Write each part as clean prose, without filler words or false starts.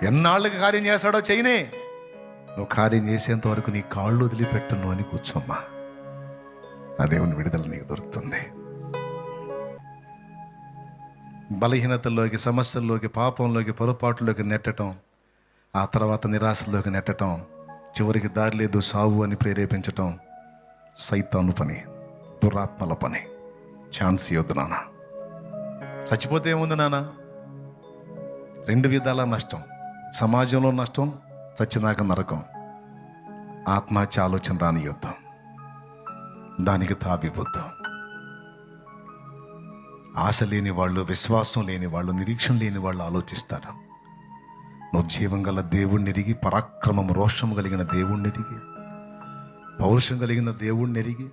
ఎన్నాళ్ళకి కార్యం చేస్తాడో చేయనే, నువ్వు కార్యం చేసేంత వరకు నీ కాళ్ళు వదిలిపెట్టను అని కూర్చోమ్మా. ఆ దేవుని విడుదల నీకు దొరుకుతుంది. బలహీనతల్లోకి, సమస్యల్లోకి, పాపంలోకి, పొరపాటులోకి నెట్టడం, ఆ తర్వాత నిరాశలోకి నెట్టడం, చివరికి దారి లేదు సావు అని ప్రేరేపించటం సైతాను పని, దురాత్మల పని. ఛాన్స్ ఇవ్వద్దు నాన్న. చచ్చిపోతే ఏముంది నాన్న? 2 విధాల నష్టం. సమాజంలో నష్టం, చచ్చినాక నరకం. ఆత్మహత్య ఆలోచన రానియొద్దు, దానికి తావివద్దు. ఆశ లేని వాళ్ళు, విశ్వాసం లేని వాళ్ళు, నిరీక్షణ లేని వాళ్ళు ఆలోచిస్తారు. నువ్వు జీవం గల దేవుణ్ణి ఎరిగి, పరాక్రమం రోషం కలిగిన దేవుణ్ణి ఎరిగి, పౌరుషం కలిగిన దేవుణ్ణి ఎరిగి,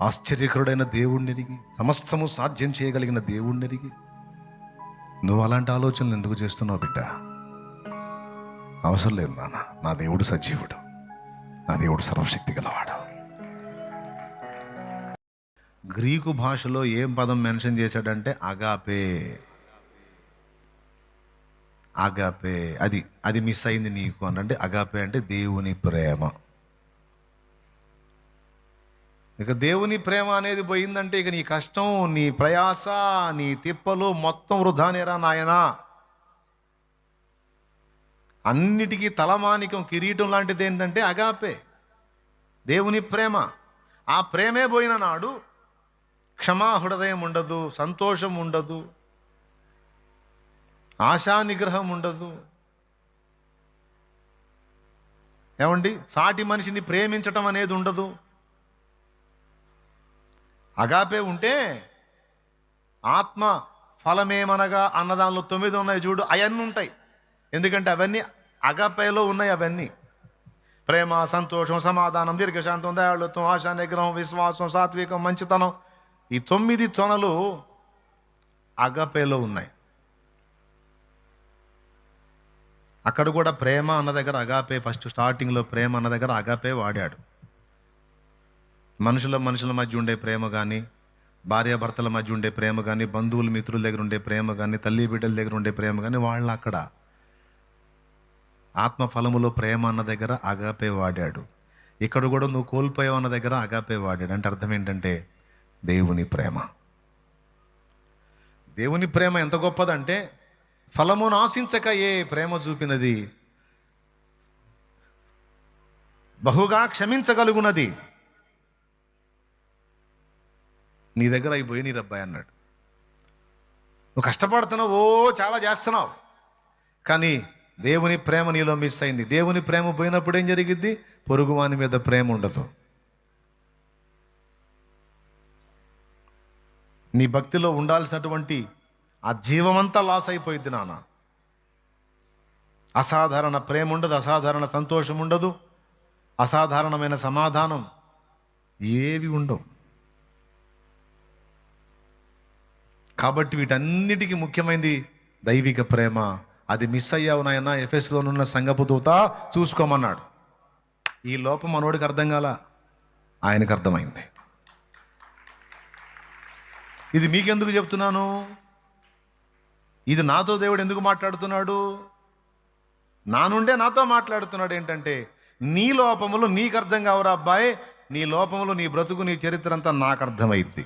ఆశ్చర్యకరుడైన దేవుణ్ణి ఎరిగి, సమస్తము సాధ్యం చేయగలిగిన దేవుణ్ణి ఎరిగి నువ్వు అలాంటి ఆలోచనలు ఎందుకు చేస్తున్నావు బిడ్డ? అవసరం లేదు నాన్న. నా దేవుడు సజీవుడు, నా దేవుడు సర్వశక్తి గలవాడు. గ్రీకు భాషలో ఏం పదం మెన్షన్ చేశాడంటే అగాపే. అగాపే అది మిస్ అయింది నీకు అనంటే, అగాపే అంటే దేవుని ప్రేమ. ఇక దేవుని ప్రేమ అనేది పోయిందంటే ఇక నీ కష్టం, నీ ప్రయాస, నీ తిప్పలు మొత్తం వృధానేరా నాయనా. అన్నిటికీ తలమానికం, కిరీటం లాంటిది ఏంటంటే అగాపే, దేవుని ప్రేమ. ఆ ప్రేమే పోయిన నాడు క్షమా హృదయం ఉండదు, సంతోషం ఉండదు, ఆశా నిగ్రహం ఉండదు. ఏమండి, సాటి మనిషిని ప్రేమించటం అనేది ఉండదు. అగాపే ఉంటే ఆత్మ ఫలమేమనగా అన్నదానిలో 9 ఉన్నాయి చూడు, అవన్నీ ఉంటాయి. ఎందుకంటే అవన్నీ అగాపేలో ఉన్నాయి. అవన్నీ ప్రేమ, సంతోషం, సమాధానం, దీర్ఘశాంతం, దయాళుత్వం, ఆశా నిగ్రహం, విశ్వాసం, సాత్వికం, మంచితనం. ఈ 9 తొనలు అగాపేలో ఉన్నాయి. అక్కడ కూడా ప్రేమ అన్న దగ్గర అగాపే, ఫస్ట్ స్టార్టింగ్లో ప్రేమ అన్న దగ్గర అగాపే వాడాడు. మనుషుల మధ్య ఉండే ప్రేమ కానీ, భార్యాభర్తల మధ్య ఉండే ప్రేమ కానీ, బంధువులు మిత్రుల దగ్గర ఉండే ప్రేమ కానీ, తల్లి బిడ్డల దగ్గర ఉండే ప్రేమ కానీ, వాళ్ళు అక్కడ ఆత్మఫలములో ప్రేమ అన్న దగ్గర అగాపే వాడాడు. ఇక్కడ కూడా నువ్వు కోల్పోయావు అన్న దగ్గర అగాపే వాడాడు. అంటే అర్థం ఏంటంటే దేవుని ప్రేమ. దేవుని ప్రేమ ఎంత గొప్పదంటే, ఫలమును ఆశించక ఏ ప్రేమ చూపినది, బహుగా క్షమించగలుగునది. నీ దగ్గర అయిపోయి నీ రబ్బాయి అన్నాడు. నువ్వు కష్టపడుతున్నావు, చాలా చేస్తున్నావు, కానీ దేవుని ప్రేమ నీలో మిస్ అయింది. దేవుని ప్రేమ పోయినప్పుడు ఏం జరిగిద్ది? పొరుగువాని మీద ప్రేమ ఉండదు. నీ భక్తిలో ఉండాల్సినటువంటి ఆ జీవమంతా లాస్ అయిపోయింది నాన్న. అసాధారణ ప్రేమ ఉండదు, అసాధారణ సంతోషం ఉండదు, అసాధారణమైన సమాధానం ఏవి ఉండవు. కాబట్టి వీటన్నిటికీ ముఖ్యమైనది దైవిక ప్రేమ. అది మిస్ అయ్యావు నాయన, ఎఫెస్లోనున్న సంఘపు దూత చూసుకోమన్నాడు. ఈ లోపం మనోడికి అర్థం కాల, ఆయనకు అర్థమైంది. ఇది మీకెందుకు చెప్తున్నాను? ఇది నాతో దేవుడు ఎందుకు మాట్లాడుతున్నాడు? నా నుండే నాతో మాట్లాడుతున్నాడు. ఏంటంటే, నీ లోపములు నీకు అర్థం కావురా అబ్బాయి, నీ లోపములు, నీ బ్రతుకు, నీ చరిత్ర అంతా నాకు అర్థమైద్ది.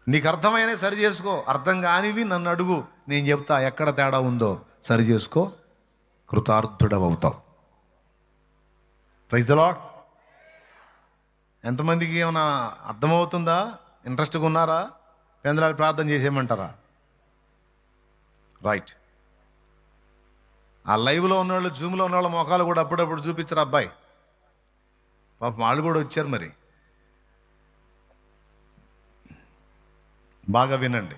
నీకు అర్థమైనా సరి చేసుకో, అర్థం కానివి నన్ను అడుగు, నేను చెప్తా ఎక్కడ తేడా ఉందో సరి చేసుకో, కృతార్థుడవుతావు. Praise the lord. ఎంతమందికి ఏమైనా అర్థమవుతుందా? ఇంట్రెస్ట్గా ఉన్నారా? పేంద్రాలు ప్రార్థన చేసేయమంటారా? రైట్. ఆ లైవ్లో ఉన్నవాళ్ళు, జూమ్లో ఉన్నవాళ్ళ మొఖాలు కూడా అప్పుడప్పుడు చూపించరు అబ్బాయి. పాపం వాళ్ళు కూడా వచ్చారు. మరి బాగా వినండి.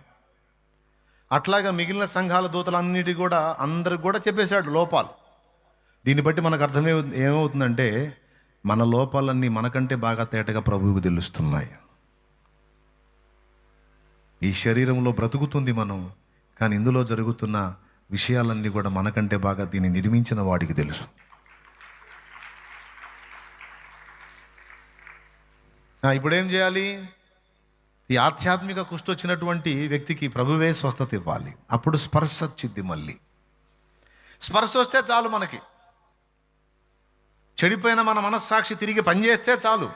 అట్లాగా మిగిలిన సంఘాల దూతలన్నిటి కూడా అందరికి కూడా చెప్పేశాడు లోపాలు. దీన్ని బట్టి మనకు ఏమవుతుందంటే, మన లోపాలన్నీ మనకంటే బాగా తేటగా ప్రభువుకు తెలుస్తున్నాయి. ఈ శరీరంలో బ్రతుకుతుంది మనం, కానీ ఇందులో జరుగుతున్న విషయాలన్నీ కూడా మనకంటే బాగా దీన్ని నిర్మించిన వాడికి తెలుసు. ఇప్పుడేం చేయాలి? ఈ ఆధ్యాత్మిక కుష్టి వచ్చినటువంటి వ్యక్తికి ప్రభువే స్వస్థత ఇవ్వాలి. అప్పుడు స్పర్శ వచ్చిద్ది. మళ్ళీ స్పర్శ వస్తే చాలు, మనకి చెడిపోయిన మన మనస్సాక్షి తిరిగి పనిచేస్తే చాలు,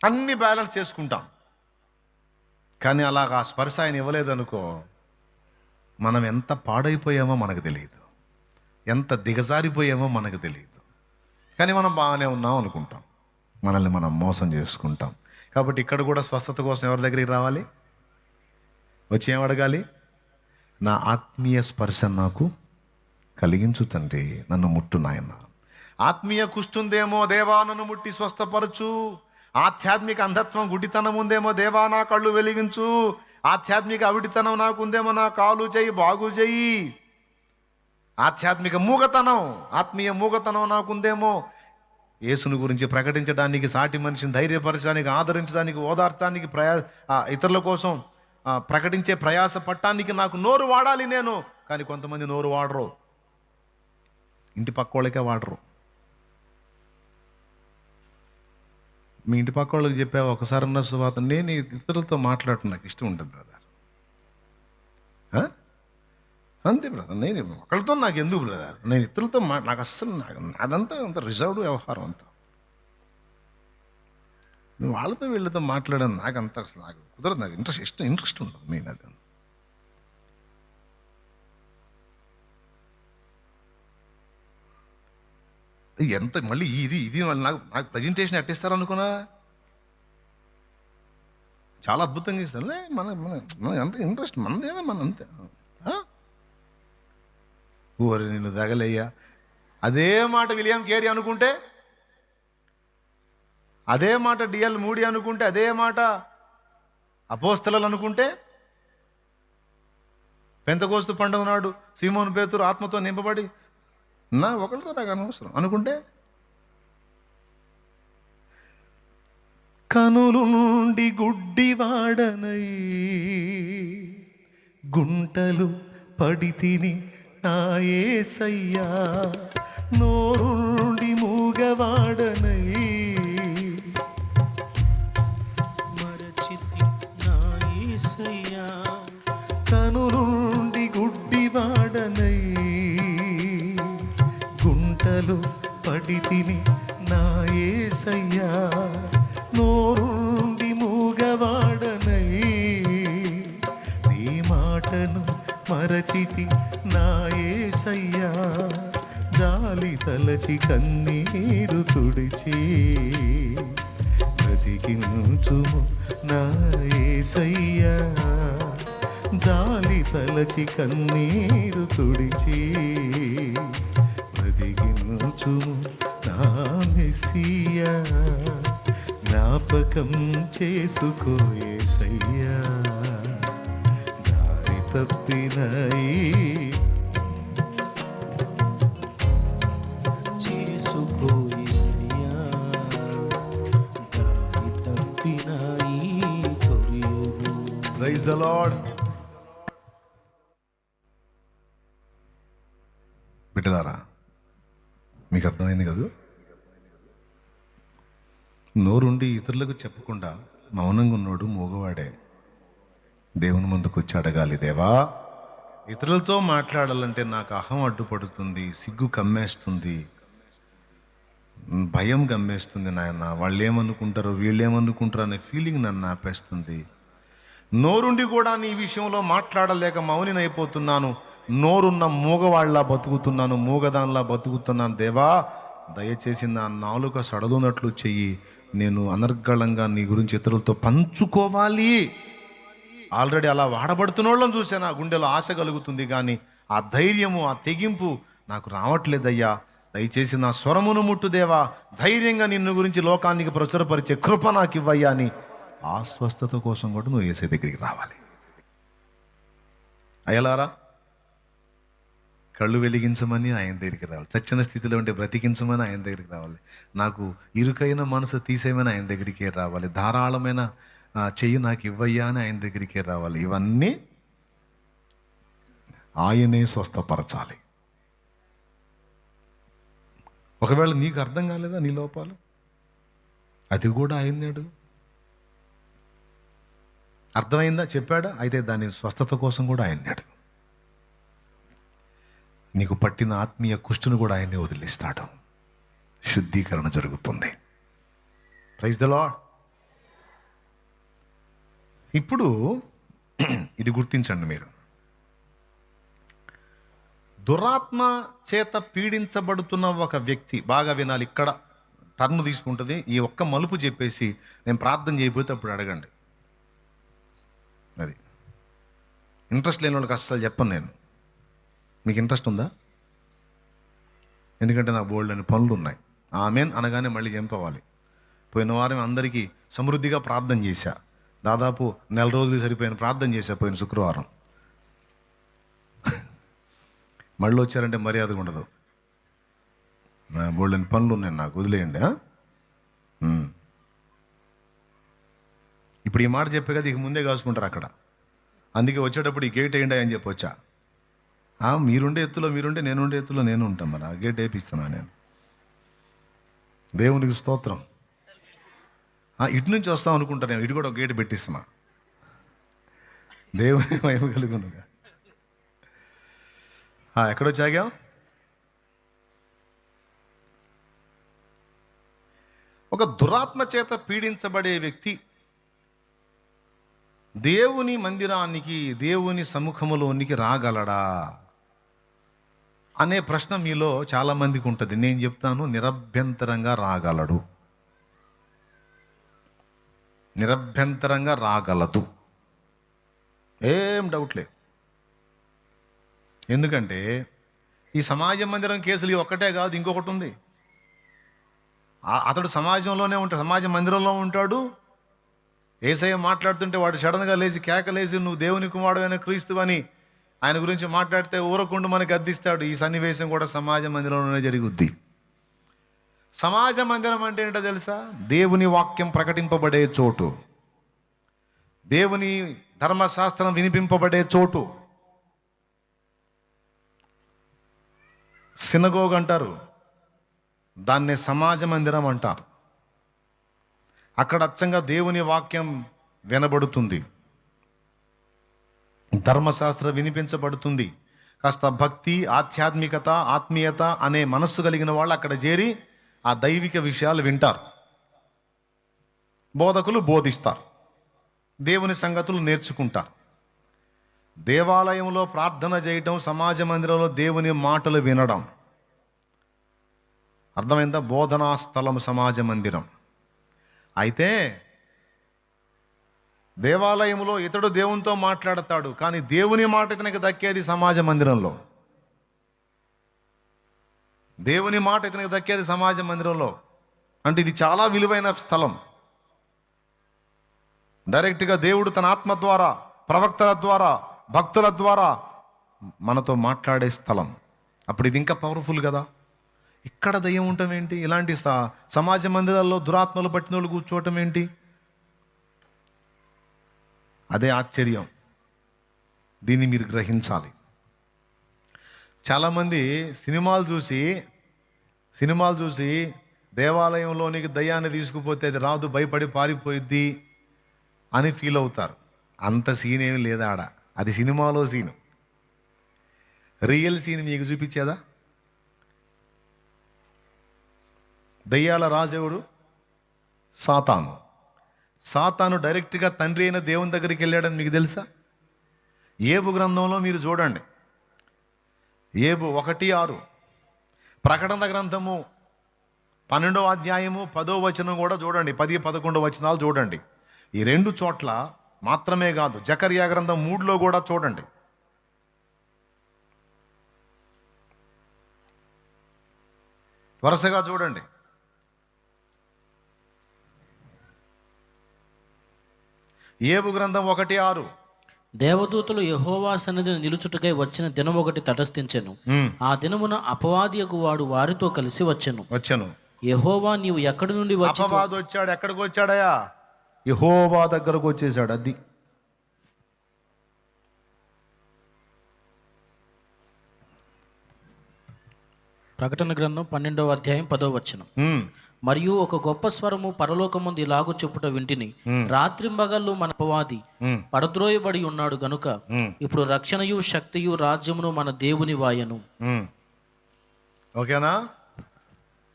అన్ని బ్యాలెన్స్ చేసుకుంటాం. కానీ అలాగా స్పర్శ ఆయన ఇవ్వలేదనుకో, మనం ఎంత పాడైపోయామో మనకు తెలియదు, ఎంత దిగజారిపోయామో మనకు తెలియదు. కానీ మనం బాగానే ఉన్నాం అనుకుంటాం, మనల్ని మనం మోసం చేసుకుంటాం. కాబట్టి ఇక్కడ కూడా స్వస్థత కోసం ఎవరి దగ్గరికి రావాలి? వచ్చి ఏం అడగాలి? నా ఆత్మీయ స్పర్శ నాకు కలిగించు తండ్రి, నన్ను ముట్టు నాయన. ఆత్మీయ కుష్టుందేమో, దేవా నన్ను ముట్టి స్వస్థపరచు. ఆధ్యాత్మిక అంధత్వం, గుడ్డితనం ఉందేమో, దేవా నా కళ్ళు వెలిగించు. ఆధ్యాత్మిక అవిడితనం నాకుందేమో, నా కాలు చేయి బాగు చేయి. ఆధ్యాత్మిక మూగతనం, ఆత్మీయ మూగతనం నాకుందేమో, యేసుని గురించి ప్రకటించడానికి, సాటి మనిషిని ధైర్యపరచడానికి, ఆదరించడానికి, ఓదార్చడానికి, ఇతరుల కోసం ప్రకటించే ప్రయాస పట్టానికి నాకు నోరు వాడాలి నేను. కానీ కొంతమంది నోరు వాడరు, ఇంటి పక్క వాళ్ళకే వాడరు. మీ ఇంటి పక్క వాళ్ళకి చెప్పావు ఒకసారి అన్న సువాత, నేను ఇతరులతో మాట్లాడటం నాకు ఇష్టం ఉంటుంది బ్రదర్. అంతే బ్రదర్, నేను ఒకళ్ళతో నాకు ఎందుకు బ్రదర్, నేను ఇతరులతో నాకు అస్సలు అదంతా అంత రిజర్వ్డ్ వ్యవహారం అంతా. వాళ్ళతో వీళ్ళతో మాట్లాడాను నాకు అంత అసలు నాకు కుదరదు, నాకు ఇంట్రెస్ట్ ఉండదు మెయిన్ అది. ఎంత మళ్ళీ ఇది నాకు ప్రజెంటేషన్ ఎట్టిస్తారు అనుకున్నా, చాలా అద్భుతంగా ఇస్తారు. మన ఎంత ఇంట్రెస్ట్ మనదేదా, మన అంతే. ఊరి నిన్ను తగలయ్యా, అదే మాట విలియం కేరీ అనుకుంటే, అదే మాట డిఎల్ మూడీ అనుకుంటే, అదే మాట అపోస్తలు అనుకుంటే, పెంతెకోస్తు పండుగ నాడు సీమోను పేతురు ఆత్మతో నింపబడి నా ఒకరితో నాకు అనవసరం అనుకుంటే, కనులు నుండి గుడ్డివాడనై గుంటలు పడి తిని నా యేసయ్యా, నోరు నుండి మూగవాడనై మరచితి నా యేసయ్యా, కనులు నుండి గుడ్డివాడనై గుంటలు పడి తిని నా యేసయ్యా, నోరు నుండి మూగవాడనై నీ మాటను మరచితి నా యేసయ్యా, జాలి తలచి కన్నీరు తుడిచి బ్రతికించుము నా యేసయ్యా, జాలి తలచి కన్నీరు తుడిచి బ్రతికించుము నా మెస్సియా, జ్ఞాపకం చేసుకో యేసయ్యా, దారి తప్పినై చేసుకో యేసయ్యా, దారి తప్పిన ఈ కొరియను. Praise the lord. బిడ్డలారా, మీకు అర్థమైంది కదా? నోరుండి ఇతరులకు చెప్పకుండా మౌనంగా ఉన్నాడు మూగవాడే దేవుని ముందుకు వచ్చి అడగాలి, దేవా ఇతరులతో మాట్లాడాలంటే నాకు అహం అడ్డుపడుతుంది, సిగ్గు కమ్మేస్తుంది, భయం కమ్మేస్తుంది నాయన, వాళ్ళు ఏమనుకుంటారో వీళ్ళు ఏమనుకుంటారో అనే ఫీలింగ్ నన్ను ఆపేస్తుంది. నోరుండి కూడా నీ విషయంలో మాట్లాడలేక మౌనినైపోతున్నాను, నోరున్న మూగవాళ్ళలా బతుకుతున్నాను, మూగదానిలా బతుకుతున్నాను. దేవా దయచేసి నా నాలుక సడలునట్లు చెయ్యి, నేను అనర్గళంగా నీ గురించి ఇతరులతో పంచుకోవాలి. ఆల్రెడీ అలా వాడబడుతున్న వాళ్ళని చూసే నా గుండెలో ఆశ కలుగుతుంది, కానీ ఆ ధైర్యము ఆ తెగింపు నాకు రావట్లేదయ్యా. దయచేసి నా స్వరమును ముట్టుదేవా, ధైర్యంగా నిన్ను గురించి లోకానికి ప్రచురపరిచే కృప నాకు ఇవ్వయ్యా అని ఆ స్వస్థత కోసం కూడా నువ్వు యేసయ్య దగ్గరికి రావాలి. అయ్యలారా, కళ్ళు వెలిగించమని ఆయన దగ్గరికి రావాలి, చచ్చిన స్థితిలో ఉంటే బ్రతికించమని ఆయన దగ్గరికి రావాలి, నాకు ఇరుకైన మనసు తీసేయమని ఆయన దగ్గరికే రావాలి, ధారాళమైన చెయ్యి నాకు ఇవ్వయ్యా అని ఆయన దగ్గరికే రావాలి. ఇవన్నీ ఆయనే స్వస్థపరచాలి. ఒకవేళ నీకు అర్థం కాలేదా నీ లోపాలు, అది కూడా ఆయన్ని అడుగు. అర్థమైందా? చెప్పాడా? అయితే దాని స్వస్థత కోసం కూడా ఆయన్నాడు. నీకు పట్టిన ఆత్మీయ కుష్టును కూడా ఆయన్ని వదిలిస్తాడు. శుద్ధీకరణ జరుగుతుంది. Praise the lord. ఇప్పుడు ఇది గుర్తించండి మీరు. దురాత్మ చేత పీడించబడుతున్న ఒక వ్యక్తి, బాగా వినాలి, ఇక్కడ టర్న్ తీసుకుంటుంది. ఈ ఒక్క మలుపు చెప్పేసి నేను ప్రార్థన చేయబోతే అప్పుడు అడగండి. అది ఇంట్రెస్ట్ లేని వాళ్ళకి అస్సలు చెప్పను నేను. మీకు ఇంట్రెస్ట్ ఉందా? ఎందుకంటే నాకు బోల్డ్ అని పనులు ఉన్నాయి. ఆమెన్ అనగానే మళ్ళీ చంపవాలి. పోయిన వారం అందరికీ సమృద్ధిగా ప్రార్థన చేశా. దాదాపు 4 రోజులు సరిపోయిన ప్రార్థన చేశా పోయిన శుక్రవారం. మళ్ళీ వచ్చారంటే మర్యాదగా ఉండదు. బోల్డ్ అని పనులు ఉన్నాయి నాకు, వదిలేయండి. ఇప్పుడు ఈ మాట చెప్పే కదా, ఇక ముందే కాసుకుంటారు అక్కడ. అందుకే వచ్చేటప్పుడు ఈ గేట్ వేయండి అని చెప్పొచ్చా? మీరుండే ఎత్తులో మీరుంటే, నేనుండే ఎత్తులో నేను ఉంటాను. మరి ఆ గేట్ వేపిస్తున్నా నేను. దేవునికి స్తోత్రం. ఇటు నుంచి వస్తాం అనుకుంటా నేను. ఇటు కూడా ఒక గేట్ పెట్టిస్తున్నా. దేవుని మహిమ కలుగునుగా. ఎక్కడొచ్చాగా? ఒక దురాత్మ చేత పీడించబడే వ్యక్తి దేవుని మందిరానికి, దేవుని సముఖములోనికి రాగలడా అనే ప్రశ్న మీలో చాలామందికి ఉంటుంది. నేను చెప్తాను, నిరభ్యంతరంగా రాగలడు. నిరభ్యంతరంగా రాగలదు, ఏం డౌట్ లేదు. ఎందుకంటే ఈ సమాజ మందిరం కేసులు ఒక్కటే కాదు, ఇంకొకటి ఉంది. అతడు సమాజంలోనే ఉంటాడు, సమాజ మందిరంలో ఉంటాడు. యేసయ్య మాట్లాడుతుంటే వాడు సడన్గా లేచి కేకలేసి నువ్వు దేవుని కుమారుడైన క్రీస్తు అని ఆయన గురించి మాట్లాడితే ఊరకుండు మనకి అద్దిస్తాడు. ఈ సన్నివేశం కూడా సమాజ మందిరంలోనే జరుగుద్ది. సమాజ మందిరం అంటే ఏంటో తెలుసా? దేవుని వాక్యం ప్రకటింపబడే చోటు, దేవుని ధర్మశాస్త్రం వినిపింపబడే చోటు. సినగోగ్ అంటారు, దాన్నే సమాజ మందిరం అంటారు. అక్కడ అచ్చంగా దేవుని వాక్యం వినబడుతుంది, ధర్మశాస్త్రం వినిపించబడుతుంది. కాస్త భక్తి, ఆధ్యాత్మికత, ఆత్మీయత అనే మనస్సు కలిగిన వాళ్ళు అక్కడ చేరి ఆ దైవిక విషయాలు వింటారు. బోధకులు బోధిస్తారు, దేవుని సంగతులు నేర్చుకుంటారు. దేవాలయంలో ప్రార్థన చేయటం, సమాజ మందిరంలో దేవుని మాటలు వినడం. అర్థమైందా? బోధనా స్థలం సమాజ మందిరం. అయితే దేవాలయంలో ఇతడు దేవునితో మాట్లాడతాడు, కానీ దేవుని మాట ఇతనికి దక్కేది సమాజ మందిరంలో. దేవుని మాట ఇతనికి దక్కేది సమాజ మందిరంలో. అంటే ఇది చాలా విలువైన స్థలం. డైరెక్ట్గా దేవుడు తన ఆత్మ ద్వారా, ప్రవక్తల ద్వారా, భక్తుల ద్వారా మనతో మాట్లాడే స్థలం. అప్పుడు ఇది ఇంకా పవర్ఫుల్ కదా. ఇక్కడ దయ్యం ఉండటం ఏంటి? ఇలాంటి సమాజ మందిరాల్లో దురాత్మలు పట్టిన వాళ్ళు కూర్చోవటం ఏంటి? అదే ఆశ్చర్యం. దీన్ని మీరు గ్రహించాలి. చాలామంది సినిమాలు చూసి దేవాలయంలోనికి దయ్యాన్ని తీసుకుపోతే అది రాదు, భయపడి పారిపోయిద్ది అని ఫీల్ అవుతారు. అంత సీన్ ఏమి లేదా ఆడ. అది సినిమాలో సీను. రియల్ సీన్ మీకు చూపించేదా? దయ్యాల రాజేవుడు సాతాను డైరెక్ట్గా తండ్రి అయిన దేవుని దగ్గరికి వెళ్ళాడని మీకు తెలుసా? ఏబు గ్రంథంలో మీరు చూడండి, ఏబు 1:6, ప్రకటన గ్రంథము 12వ అధ్యాయము 10వ వచనం కూడా చూడండి, 10, 11 వచనాలు చూడండి. ఈ 2 చోట్ల మాత్రమే కాదు, జకర్యా గ్రంథం 3లో కూడా చూడండి. వరుసగా చూడండి. ఏబు గ్రంథం 1:6, దేవదూతలు యెహోవా సన్నిధిని నిలుచుటకై వచ్చిన దినం ఒకటి తటస్థించెను. ఆ దినమున అపవాదియగు వాడు వారితో కలిసి వచ్చెను. యెహోవా నీవు ఎక్కడి నుండి వచ్చి? అపవాది వచ్చాడు. ఎక్కడికి వచ్చాడయా? యెహోవా దగ్గరకు వచ్చేసాడు. అది ప్రకటన గ్రంథం 12వ అధ్యాయం 10వ వచనం. మరియు ఒక గొప్ప స్వరము పరలోకమందు ఇలాగు చెప్పుట వింటిని, రాత్రింబగళ్ళు మన అపవాది పడద్రోయబడి ఉన్నాడు గనుక ఇప్పుడు రక్షణయు శక్తియు రాజ్యమును మన దేవుని వాయను. ఓకేనా?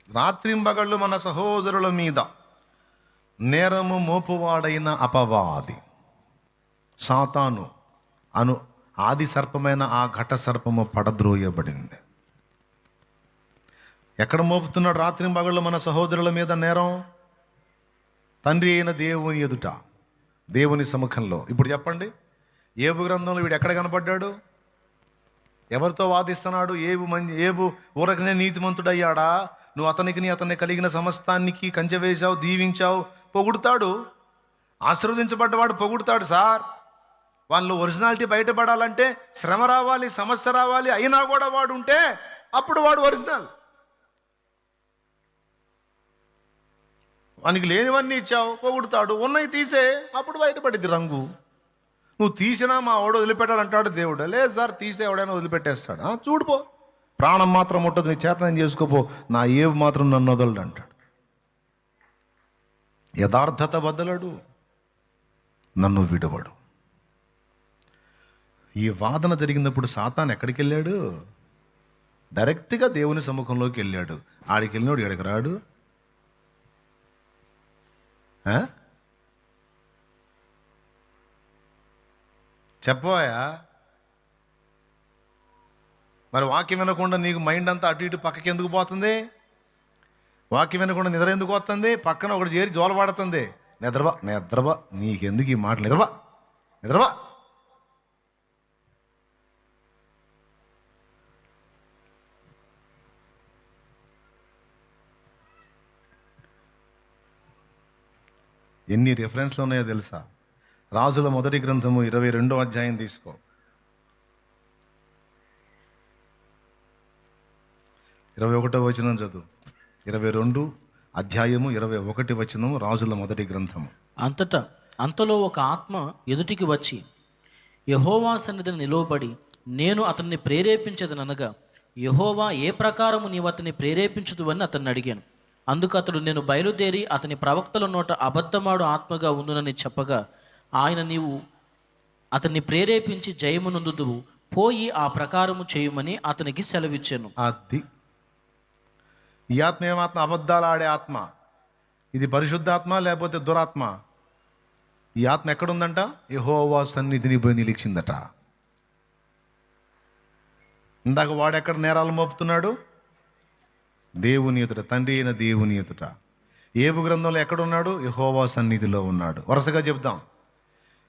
రాత్రింబగళ్ళు మన సహోదరుల మీద నేరము మోపువాడైన అపవాది సాతాను అను ఆది సర్పమైన ఆ ఘట సర్పము పడద్రోయబడింది. ఎక్కడ మోపుతున్నాడు రాత్రింబగళ్ళు మన సహోదరుల మీద నేరం? తండ్రి అయిన దేవుని ఎదుట, దేవుని సముఖంలో. ఇప్పుడు చెప్పండి, ఏబు గ్రంథంలో వీడు ఎక్కడ కనపడ్డాడు? ఎవరితో వాదిస్తున్నాడు? ఏబు ఊరకనే నీతిమంతుడయ్యాడా? నువ్వు అతన్ని కలిగిన సమస్తానికి కంచె వేశావు, దీవించావు, పొగుడుతాడు. ఆశీర్వదించబడ్డవాడు పొగుడుతాడు. సార్, వాళ్ళు ఒరిజినాలిటీ బయటపడాలంటే శ్రమ రావాలి, సమస్య రావాలి. అయినా కూడా వాడు ఉంటే అప్పుడు వాడు ఒరిజినల్. వానికి లేనివన్నీ ఇచ్చావు, పొగుడుతాడు. ఉన్నవి తీసే, అప్పుడు బయటపడిద్ది రంగు. నువ్వు తీసినా మా వాడు వదిలిపెట్టాలంటాడు దేవుడు. లేదు సార్, తీసే ఎవడైనా వదిలిపెట్టేస్తాడు. చూడుపో, ప్రాణం మాత్రం ఉంటుంది, నీ చేతనం చేసుకోపో, నా ఏవి మాత్రం నన్ను వదలడు అంటాడు. యథార్థత బద్దలడు, నన్ను విడవడు. ఈ వాదన జరిగినప్పుడు సాతాను ఎక్కడికి వెళ్ళాడు? డైరెక్ట్గా దేవుని సముఖంలోకి వెళ్ళాడు. ఆడికి వెళ్ళినోడు ఎక్కడికి రాడు. చెప్పవా? మరి వాక్యం వినకుండా నీకు మైండ్ అంతా అటు ఇటు పక్కకి ఎందుకు పోతుంది? వాక్యం వినకుండా నిద్ర ఎందుకు వస్తుంది? పక్కన ఒకటి చేరి జోల పడుతుంది. నిద్రబా నీకెందుకు ఈ మాటలు? నిద్రబా. ఎన్ని రెఫరెన్స్లు ఉన్నాయో తెలుసా? రాజుల మొదటి గ్రంథము 22వ అధ్యాయం తీసుకో. 21వ వచనం చదువు. 22 అధ్యాయము 21 వచనము, రాజుల మొదటి గ్రంథము. అంతలో ఒక ఆత్మ ఎదుటికి వచ్చి యెహోవా సన్నిధిని నిలువబడి, నేను అతన్ని ప్రేరేపించదనగా, యెహోవా ఏ ప్రకారము నీవు అతన్ని ప్రేరేపించుదువని అతన్ని అడిగాను. అందుకు అతడు, నేను బయలుదేరి అతని ప్రవక్తల నోట అబద్ధమాడు ఆత్మగా ఉండునని చెప్పగా, ఆయన, నీవు అతన్ని ప్రేరేపించి జయమునందుదువు, పోయి ఆ ప్రకారము చేయమని అతనికి సెలవిచ్చాను. అది ఈ ఆత్మ ఏమాత్మ? అబద్ధాలు ఆడే ఆత్మ. ఇది పరిశుద్ధాత్మ లేకపోతే దురాత్మ? ఈ ఆత్మ ఎక్కడుందంట? యెహోవా సన్నిధిని పోయి నిలిచిందట. ఇందాక వాడెక్కడ నేరాలు మోపుతున్నాడు? దేవుని ఎదుట, తండ్రి అయిన దేవుని ఎదుట. ఏబు గ్రంథంలో ఎక్కడున్నాడు? యెహోవా సన్నిధిలో ఉన్నాడు. వరుసగా చెప్దాం.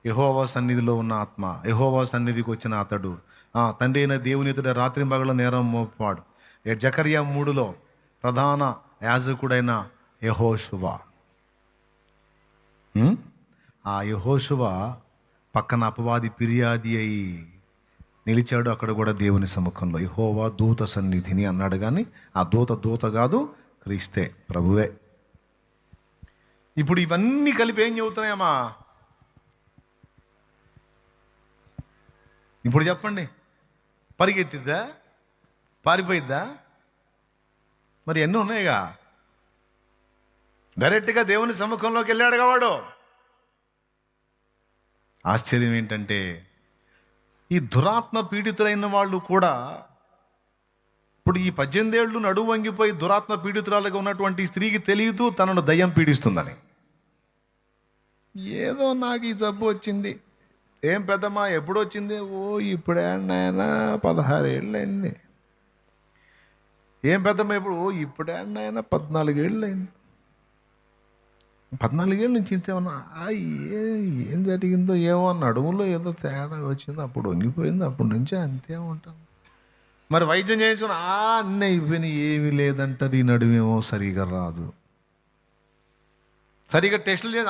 యెహోవా సన్నిధిలో ఉన్న ఆత్మ, యెహోవా సన్నిధికి వచ్చిన అతడు, తండ్రి అయిన దేవుని ఎదుట రాత్రింబగళ్ళ నేరం మోపాడు. జకర్యా 3లో ప్రధాన యాజకుడైన యెహోషువ. ఆ యెహోషువ పక్కన అపవాది ఫిర్యాది అయి నిలిచాడు. అక్కడ కూడా దేవుని సముఖంలో యెహోవా దూత సన్నిధిని అన్నాడు. కానీ ఆ దూత కాదు, క్రీస్తే, ప్రభువే. ఇప్పుడు ఇవన్నీ కలిపి ఏం చెబుతున్నాయమ్మా? ఇప్పుడు చెప్పండి, పరిగెత్తిద్దా? పారిపోయిద్దా? మరి ఎన్నో ఉన్నాయిగా. డైరెక్ట్గా దేవుని సముఖంలోకి వెళ్ళాడుగా వాడు. ఆశ్చర్యం ఏంటంటే, ఈ దురాత్మ పీడితులైన వాళ్ళు కూడా ఇప్పుడు ఈ 18 ఏళ్ళు నడువు వంగిపోయి దురాత్మ పీడితురాలుగా ఉన్నటువంటి స్త్రీకి తెలియదు తనను దయ్యం పీడిస్తుందని. ఏదో నాకు ఈ జబ్బు వచ్చింది. ఏం పెద్దమ్మా, ఎప్పుడు వచ్చింది? ఇప్పుడేనాయనా 16 ఏళ్ళు అయింది. ఏం పెద్దమ్మా, ఇప్పుడేనాయనా 14 ఏళ్ళు అయింది. 14 ఏళ్ళ నుంచి ఇంతేమన్నా ఏం జరిగిందో ఏమో, నడుములో ఏదో తేడా వచ్చింది, అప్పుడు వంగిపోయింది, అప్పటి నుంచి అంతే ఉంటాను. మరి వైద్యం చేయించుకుని అన్నీ అయిపోయినాయి, ఏమీ లేదంటారు. ఈ నడుమేమో సరిగా రాదు. సరిగా టెస్టులు చేసి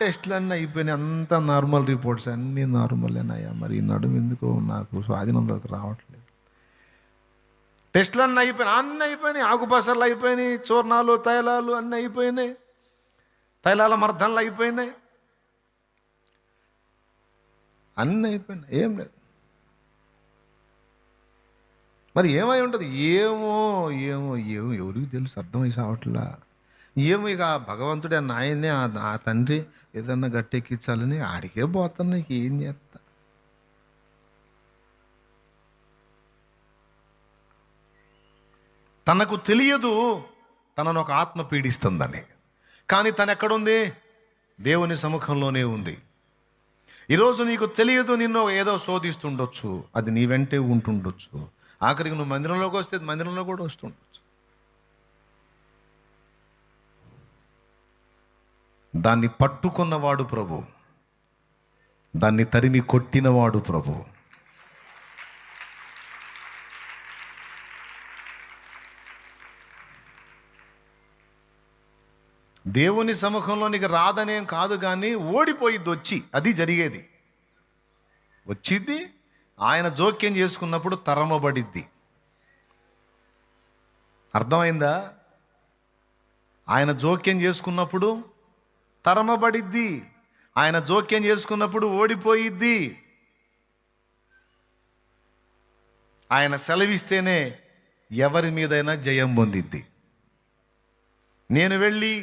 టెస్టులు అన్నీ అయిపోయినాయి, అంతా నార్మల్ రిపోర్ట్స్ అన్నీ నార్మలేనాయా. మరి ఈ నడుము ఎందుకో నాకు స్వాధీనంలోకి రావట్లేదు. టెస్టులు అన్నీ అయిపోయినాయి, ఆకుపసర్లు అయిపోయినాయి, చూర్ణాలు, తైలాలు అన్నీ అయిపోయినాయి, తైలాల మర్దనలు అయిపోయినాయి, అన్నీ అయిపోయినాయి, ఏం లేదు. మరి ఏమై ఉంటుంది? ఏమో ఏమో ఏమో ఎవరికి తెలుసు, అర్థమై సావట్లా. ఏమో ఇక ఆ భగవంతుడే నాయన్నే ఆ తండ్రి ఏదన్నా గట్టెక్కించాలని ఆడికే పోతున్నా, ఇక ఏం చేస్తా. తనకు తెలియదు తనను ఒక ఆత్మ పీడిస్తుందని, కానీ తను ఎక్కడుంది? దేవుని సముఖంలోనే ఉంది. ఈరోజు నీకు తెలియదు, నిన్ను ఏదో శోధిస్తుండొచ్చు, అది నీ వెంటే ఉంటుండొచ్చు. ఆఖరికి నువ్వు మందిరంలోకి వస్తే మందిరంలో కూడా వస్తుండొచ్చు. దాన్ని పట్టుకున్నవాడు ప్రభు, దాన్ని తరిమి కొట్టినవాడు ప్రభు. దేవుని సముఖంలోనికి రాదనేం కాదు, కానీ ఓడిపోయిద్ది వచ్చి. అది జరిగేది. వచ్చిద్ది, ఆయన జోక్యం చేసుకున్నప్పుడు తరమబడిద్ది. అర్థమైందా? ఆయన జోక్యం చేసుకున్నప్పుడు తరమబడిద్ది, ఆయన జోక్యం చేసుకున్నప్పుడు ఓడిపోయిద్ది. ఆయన సెలవిస్తేనే ఎవరి మీదైనా జయం పొందిద్ది. నేను వెళ్ళి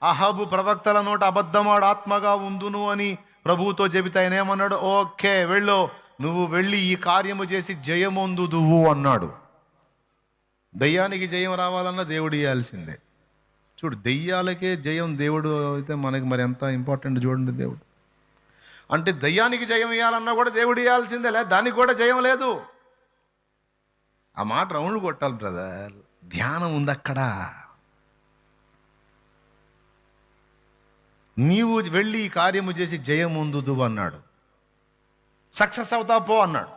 అహాబు ప్రవక్తల నోట అబద్ధమాడు ఆత్మగా ఉందును అని ప్రభువుతో చెబితే ఆయన ఏమన్నాడు? ఓకే వెళ్ళు, నువ్వు వెళ్ళి ఈ కార్యము చేసి జయమొందుదువు అన్నాడు. దయ్యానికి జయం రావాలన్నా దేవుడు ఇవ్వాల్సిందే. చూడు, దెయ్యాలకే జయం దేవుడు అయితే మనకి మరి ఎంత ఇంపార్టెంట్ చూడండి. దేవుడు అంటే దయ్యానికి జయం ఇవ్వాలన్నా కూడా దేవుడు ఇవ్వాల్సిందే, లేదు దానికి కూడా జయం లేదు. ఆ మాట రౌండ్ కొట్టాలి బ్రదర్, ధ్యానం ఉంది అక్కడ. నీవు వెళ్ళి ఈ కార్యము చేసి జయం ఉందుదు అన్నాడు. సక్సెస్ అవుతా పో అన్నాడు.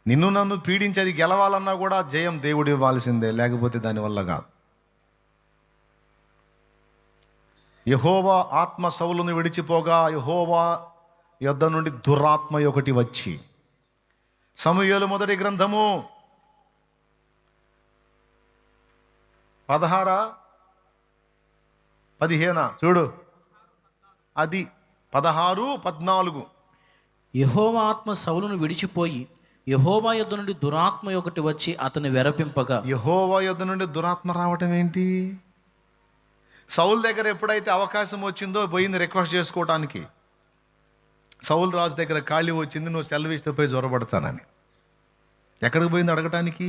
నిన్ను నన్ను పీడించేది గెలవాలన్నా కూడా జయం దేవుడు ఇవ్వాల్సిందే, లేకపోతే దానివల్ల కాదు. యెహోవా ఆత్మ సౌలును విడిచిపోగా యెహోవా యొద్ద నుండి దురాత్మ ఒకటి వచ్చి. సమూయేలు మొదటి గ్రంథము 16-15 చూడు, అది 16-14. యెహోవా ఆత్మ సౌలును విడిచిపోయి యెహోవా యొద్ద నుండి దురాత్మ ఒకటి వచ్చి అతని వెరపింపగా. యెహోవా యొద్ద నుండి దురాత్మ రావటం ఏంటి? సౌలు దగ్గర ఎప్పుడైతే అవకాశం వచ్చిందో పోయింది రిక్వెస్ట్ చేసుకోవటానికి. సౌలు రాజు దగ్గర ఖాళీ వచ్చింది, నువ్వు సెలవు ఇస్తే పోయి జ్వరపడతానని. ఎక్కడికి పోయింది అడగటానికి?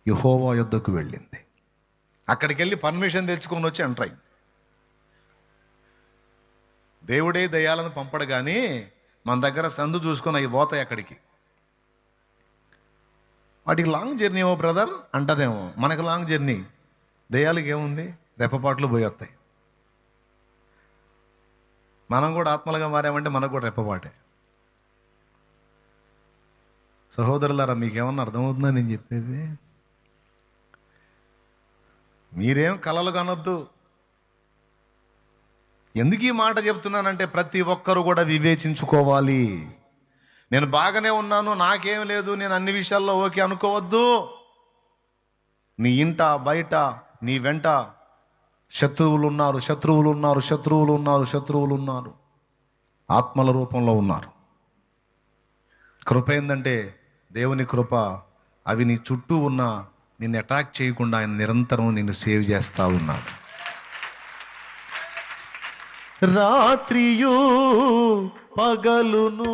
యెహోవా యొద్దకు వెళ్ళింది. అక్కడికి వెళ్ళి పర్మిషన్ తెచ్చుకొని వచ్చి ఎంటర్ అయింది. దేవుడే దయ్యాలను పంపడు, కానీ మన దగ్గర సందు చూసుకొని అవి పోతాయి అక్కడికి. వాటికి లాంగ్ జర్నీ ఏమో బ్రదర్ అంటారేమో, మనకు లాంగ్ జర్నీ. దయ్యాలకి ఏముంది? రెప్పపాట్లు పోయి వస్తాయి. మనం కూడా ఆత్మలుగా మారామంటే మనకు కూడా రెప్పపాటే. సహోదరులారా, మీకేమన్నా అర్థమవుతుందా నేను చెప్పేది? మీరేం కలలు కనొద్దు. ఎందుకు ఈ మాట చెప్తున్నానంటే ప్రతి ఒక్కరు కూడా వివేచించుకోవాలి. నేను బాగానే ఉన్నాను, నాకేం లేదు, నేను అన్ని విషయాల్లో ఓకే అనుకోవద్దు. నీ ఇంట బయట నీ వెంట శత్రువులు ఉన్నారు, శత్రువులు ఉన్నారు, శత్రువులు ఉన్నారు, శత్రువులు ఉన్నారు, ఆత్మల రూపంలో ఉన్నారు. కృప ఏందంటే దేవుని కృప. అవి నీ చుట్టూ ఉన్న నిన్ను అటాక్ చేయకుండా ఆయన నిరంతరం నిన్ను సేవ్ చేస్తూ ఉన్నాడు. రాత్రియు పగలును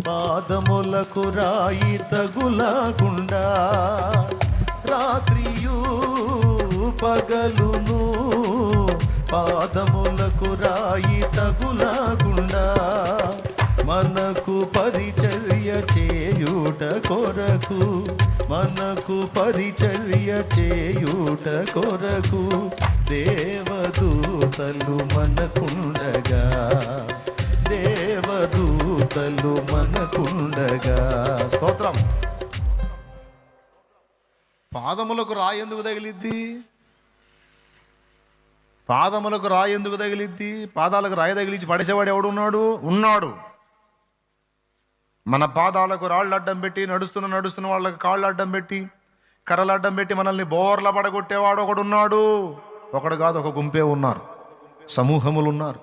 పాదములకు రాయి తగులకుండా. రాత్రియు పగలును పాదములకు రాయి తగులకుండా మనకు పరిచర్య చేయుట కొరకు, మనకు పరిచర్య చేయుట కొరకు దేవదూతలు మనకుండగా, దేవదూతలు మనకుండగా. స్తోత్రం. పాదములకు రాయి ఎందుకు తగిలిద్ది? పాదములకు రాయి ఎందుకు తగిలిద్ది? పాదాలకు రాయి తగిలించి పడేసేవాడు ఎవడు ఉన్నాడు. మన పాదాలకు రాళ్ళు అడ్డం పెట్టి నడుస్తున్న వాళ్ళకి కాళ్ళు అడ్డం పెట్టి కర్రలు అడ్డం పెట్టి మనల్ని బోర్ల పడగొట్టేవాడు ఒకడు ఉన్నాడు. ఒకడు కాదు, ఒక గుంపే ఉన్నారు, సమూహములు ఉన్నారు.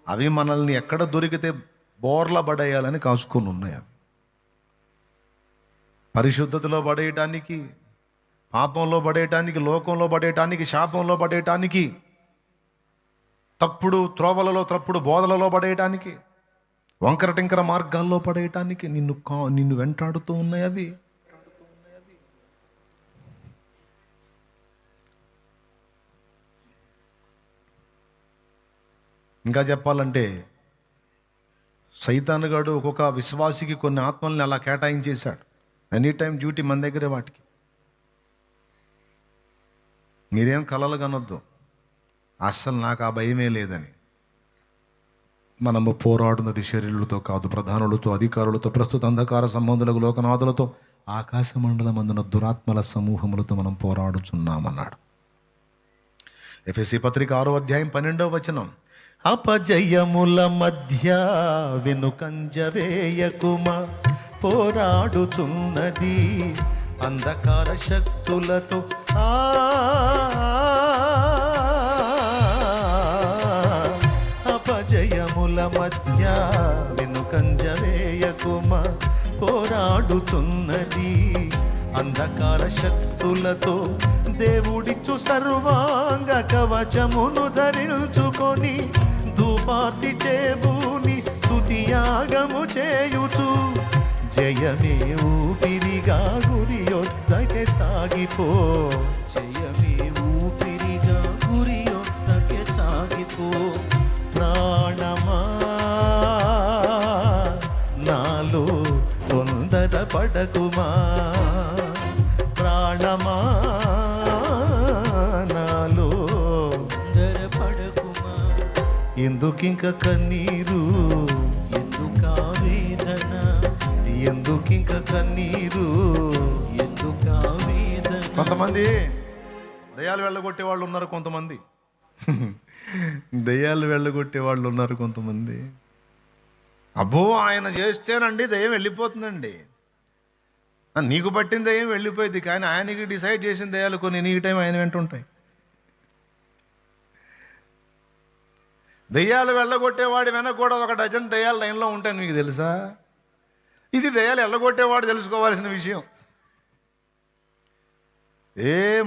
అవి మనల్ని ఎక్కడ దొరికితే బోర్ల పడేయాలని కాసుకొని ఉన్నాయి. అవి పరిశుద్ధతలో పడేయటానికి, పాపంలో పడేయటానికి, లోకంలో పడేయటానికి, శాపంలో పడేయటానికి, తప్పుడు త్రోవలలో, తప్పుడు బోధలలో పడేయటానికి, వంకర టింకర మార్గాల్లో పడేయటానికి నిన్ను వెంటాడుతూ ఉన్నాయి అవి. ఇంకా చెప్పాలంటే సైతానుగాడు ఒక్కొక్క విశ్వాసికి కొన్ని ఆత్మల్ని అలా కేటాయించేశాడు. ఎనీ టైం డ్యూటీ మన దగ్గరే వాటికి. మీరేం కలలు కనొద్దు, అస్సలు నాకు ఆ భయమే లేదని. మనము పోరాడున్నది శరీరులతో కాదు, ప్రధానులతో, అధికారులతో, ప్రస్తుత అంధకార సంబంధులకు, లోకనాథులతో, ఆకాశ మండలమందున దురాత్మల సమూహములతో మనం పోరాడుచున్నామన్నాడు. ఎఫెసీ పత్రిక 6వ అధ్యాయం 12వ వచనం. అపజయముల మధ్య వెనుకంజ వేయకుమా, పోరాడుచున్నది అంధకార శక్తులతో. అపజయముల మధ్య వెనుకంజ వేయకుమా, పోరాడుచున్నది అంధకార శక్తులతో. దేవుడిచ్చు సర్వాంగ కవచమును ధరించుకొని ధూపార్తి చేబూని స్తుతియాగము చేయుచు, జయమే ఊపిరిగా గురి యొద్దకే సాగిపో. జయమే ఊపిరిగా గురి యొద్దకే సాగిపో. ప్రాణమా నాలో తొందర పడకుమా, ప్రాణమా నాలో తొందర పడకుమా. ఎందుకింక కన్నీరు, ఎందుకా వేదన, ఎందుకింక కన్నీరు, ఎందుకా వేదన. కొంతమంది దయ్యాలు వెళ్ళగొట్టే వాళ్ళు ఉన్నారు, కొంతమంది దయ్యాలు వెళ్ళగొట్టే వాళ్ళు ఉన్నారు కొంతమంది. అబ్బో ఆయన చేస్తేనండి దయ్యం వెళ్ళిపోతుందండి, నీకు పట్టిన దయ్యం వెళ్ళిపోయింది, కానీ ఆయనకి డిసైడ్ చేసిన దయ్యాలు కొన్ని నీ టైం ఆయన వెంట ఉంటాయి. దయ్యాలు వెళ్ళగొట్టేవాడి వెనక కూడా ఒక డజన్ దయ్యాలు లైన్లో ఉంటాయి, మీకు తెలుసా? ఇది దయ్యాలు వెళ్ళగొట్టేవాడు తెలుసుకోవాల్సిన విషయం.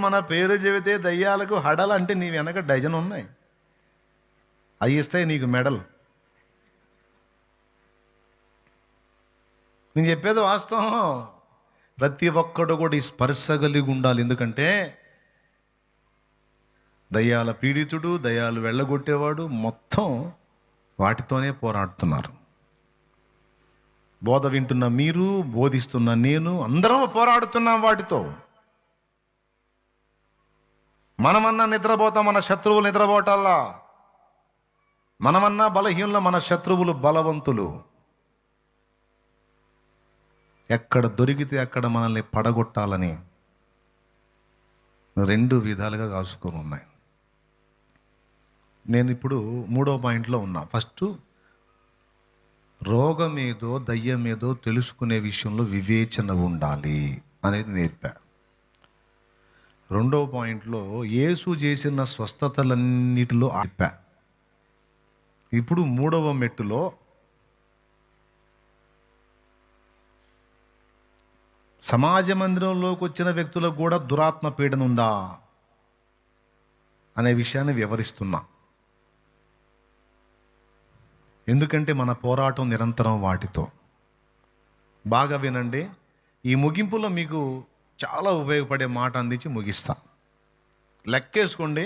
మన పేరు చెబితే దయ్యాలకు హడలు అంటే నీ వెనక డజన్ ఉన్నాయి, అవి ఇస్తాయి నీకు మెడల్. నేను చెప్పేది వాస్తవం. ప్రతి ఒక్కడు కూడా ఈ స్పర్శ కలిగి ఉండాలి. ఎందుకంటే దయ్యాల పీడితుడు, దయ్యాలు వెళ్ళగొట్టేవాడు మొత్తం వాటితోనే పోరాడుతున్నారు. బోధ వింటున్న మీరు, బోధిస్తున్న నేను, అందరం పోరాడుతున్నాం వాటితో. మనమన్నా నిద్రపోతాం, మన శత్రువులు నిద్రపోవటాల్లా. మనమన్నా బలహీనులు, మన శత్రువులు బలవంతులు. ఎక్కడ దొరికితే అక్కడ మనల్ని పడగొట్టాలని రెండు విధాలుగా కాసుకొని ఉన్నాయి. నేను ఇప్పుడు 3వ పాయింట్లో ఉన్నా. ఫస్ట్, రోగం ఏదో దయ్యం ఏదో తెలుసుకునే విషయంలో వివేచన ఉండాలి అనేది నేర్పా. 2వ పాయింట్లో యేసు చేసిన స్వస్థతలన్నిటిలో ఆపా. ఇప్పుడు 3వ మెట్టులో సమాజ మందిరంలోకి వచ్చిన వ్యక్తులకు కూడా దురాత్మ పీడన ఉందా అనే విషయాన్ని వివరిస్తున్నా. ఎందుకంటే మన పోరాటం నిరంతరం వాటితో. బాగా వినండి. ఈ ముగింపులో మీకు చాలా ఉపయోగపడే మాట అందించి ముగిస్తా. లెక్కేసుకోండి,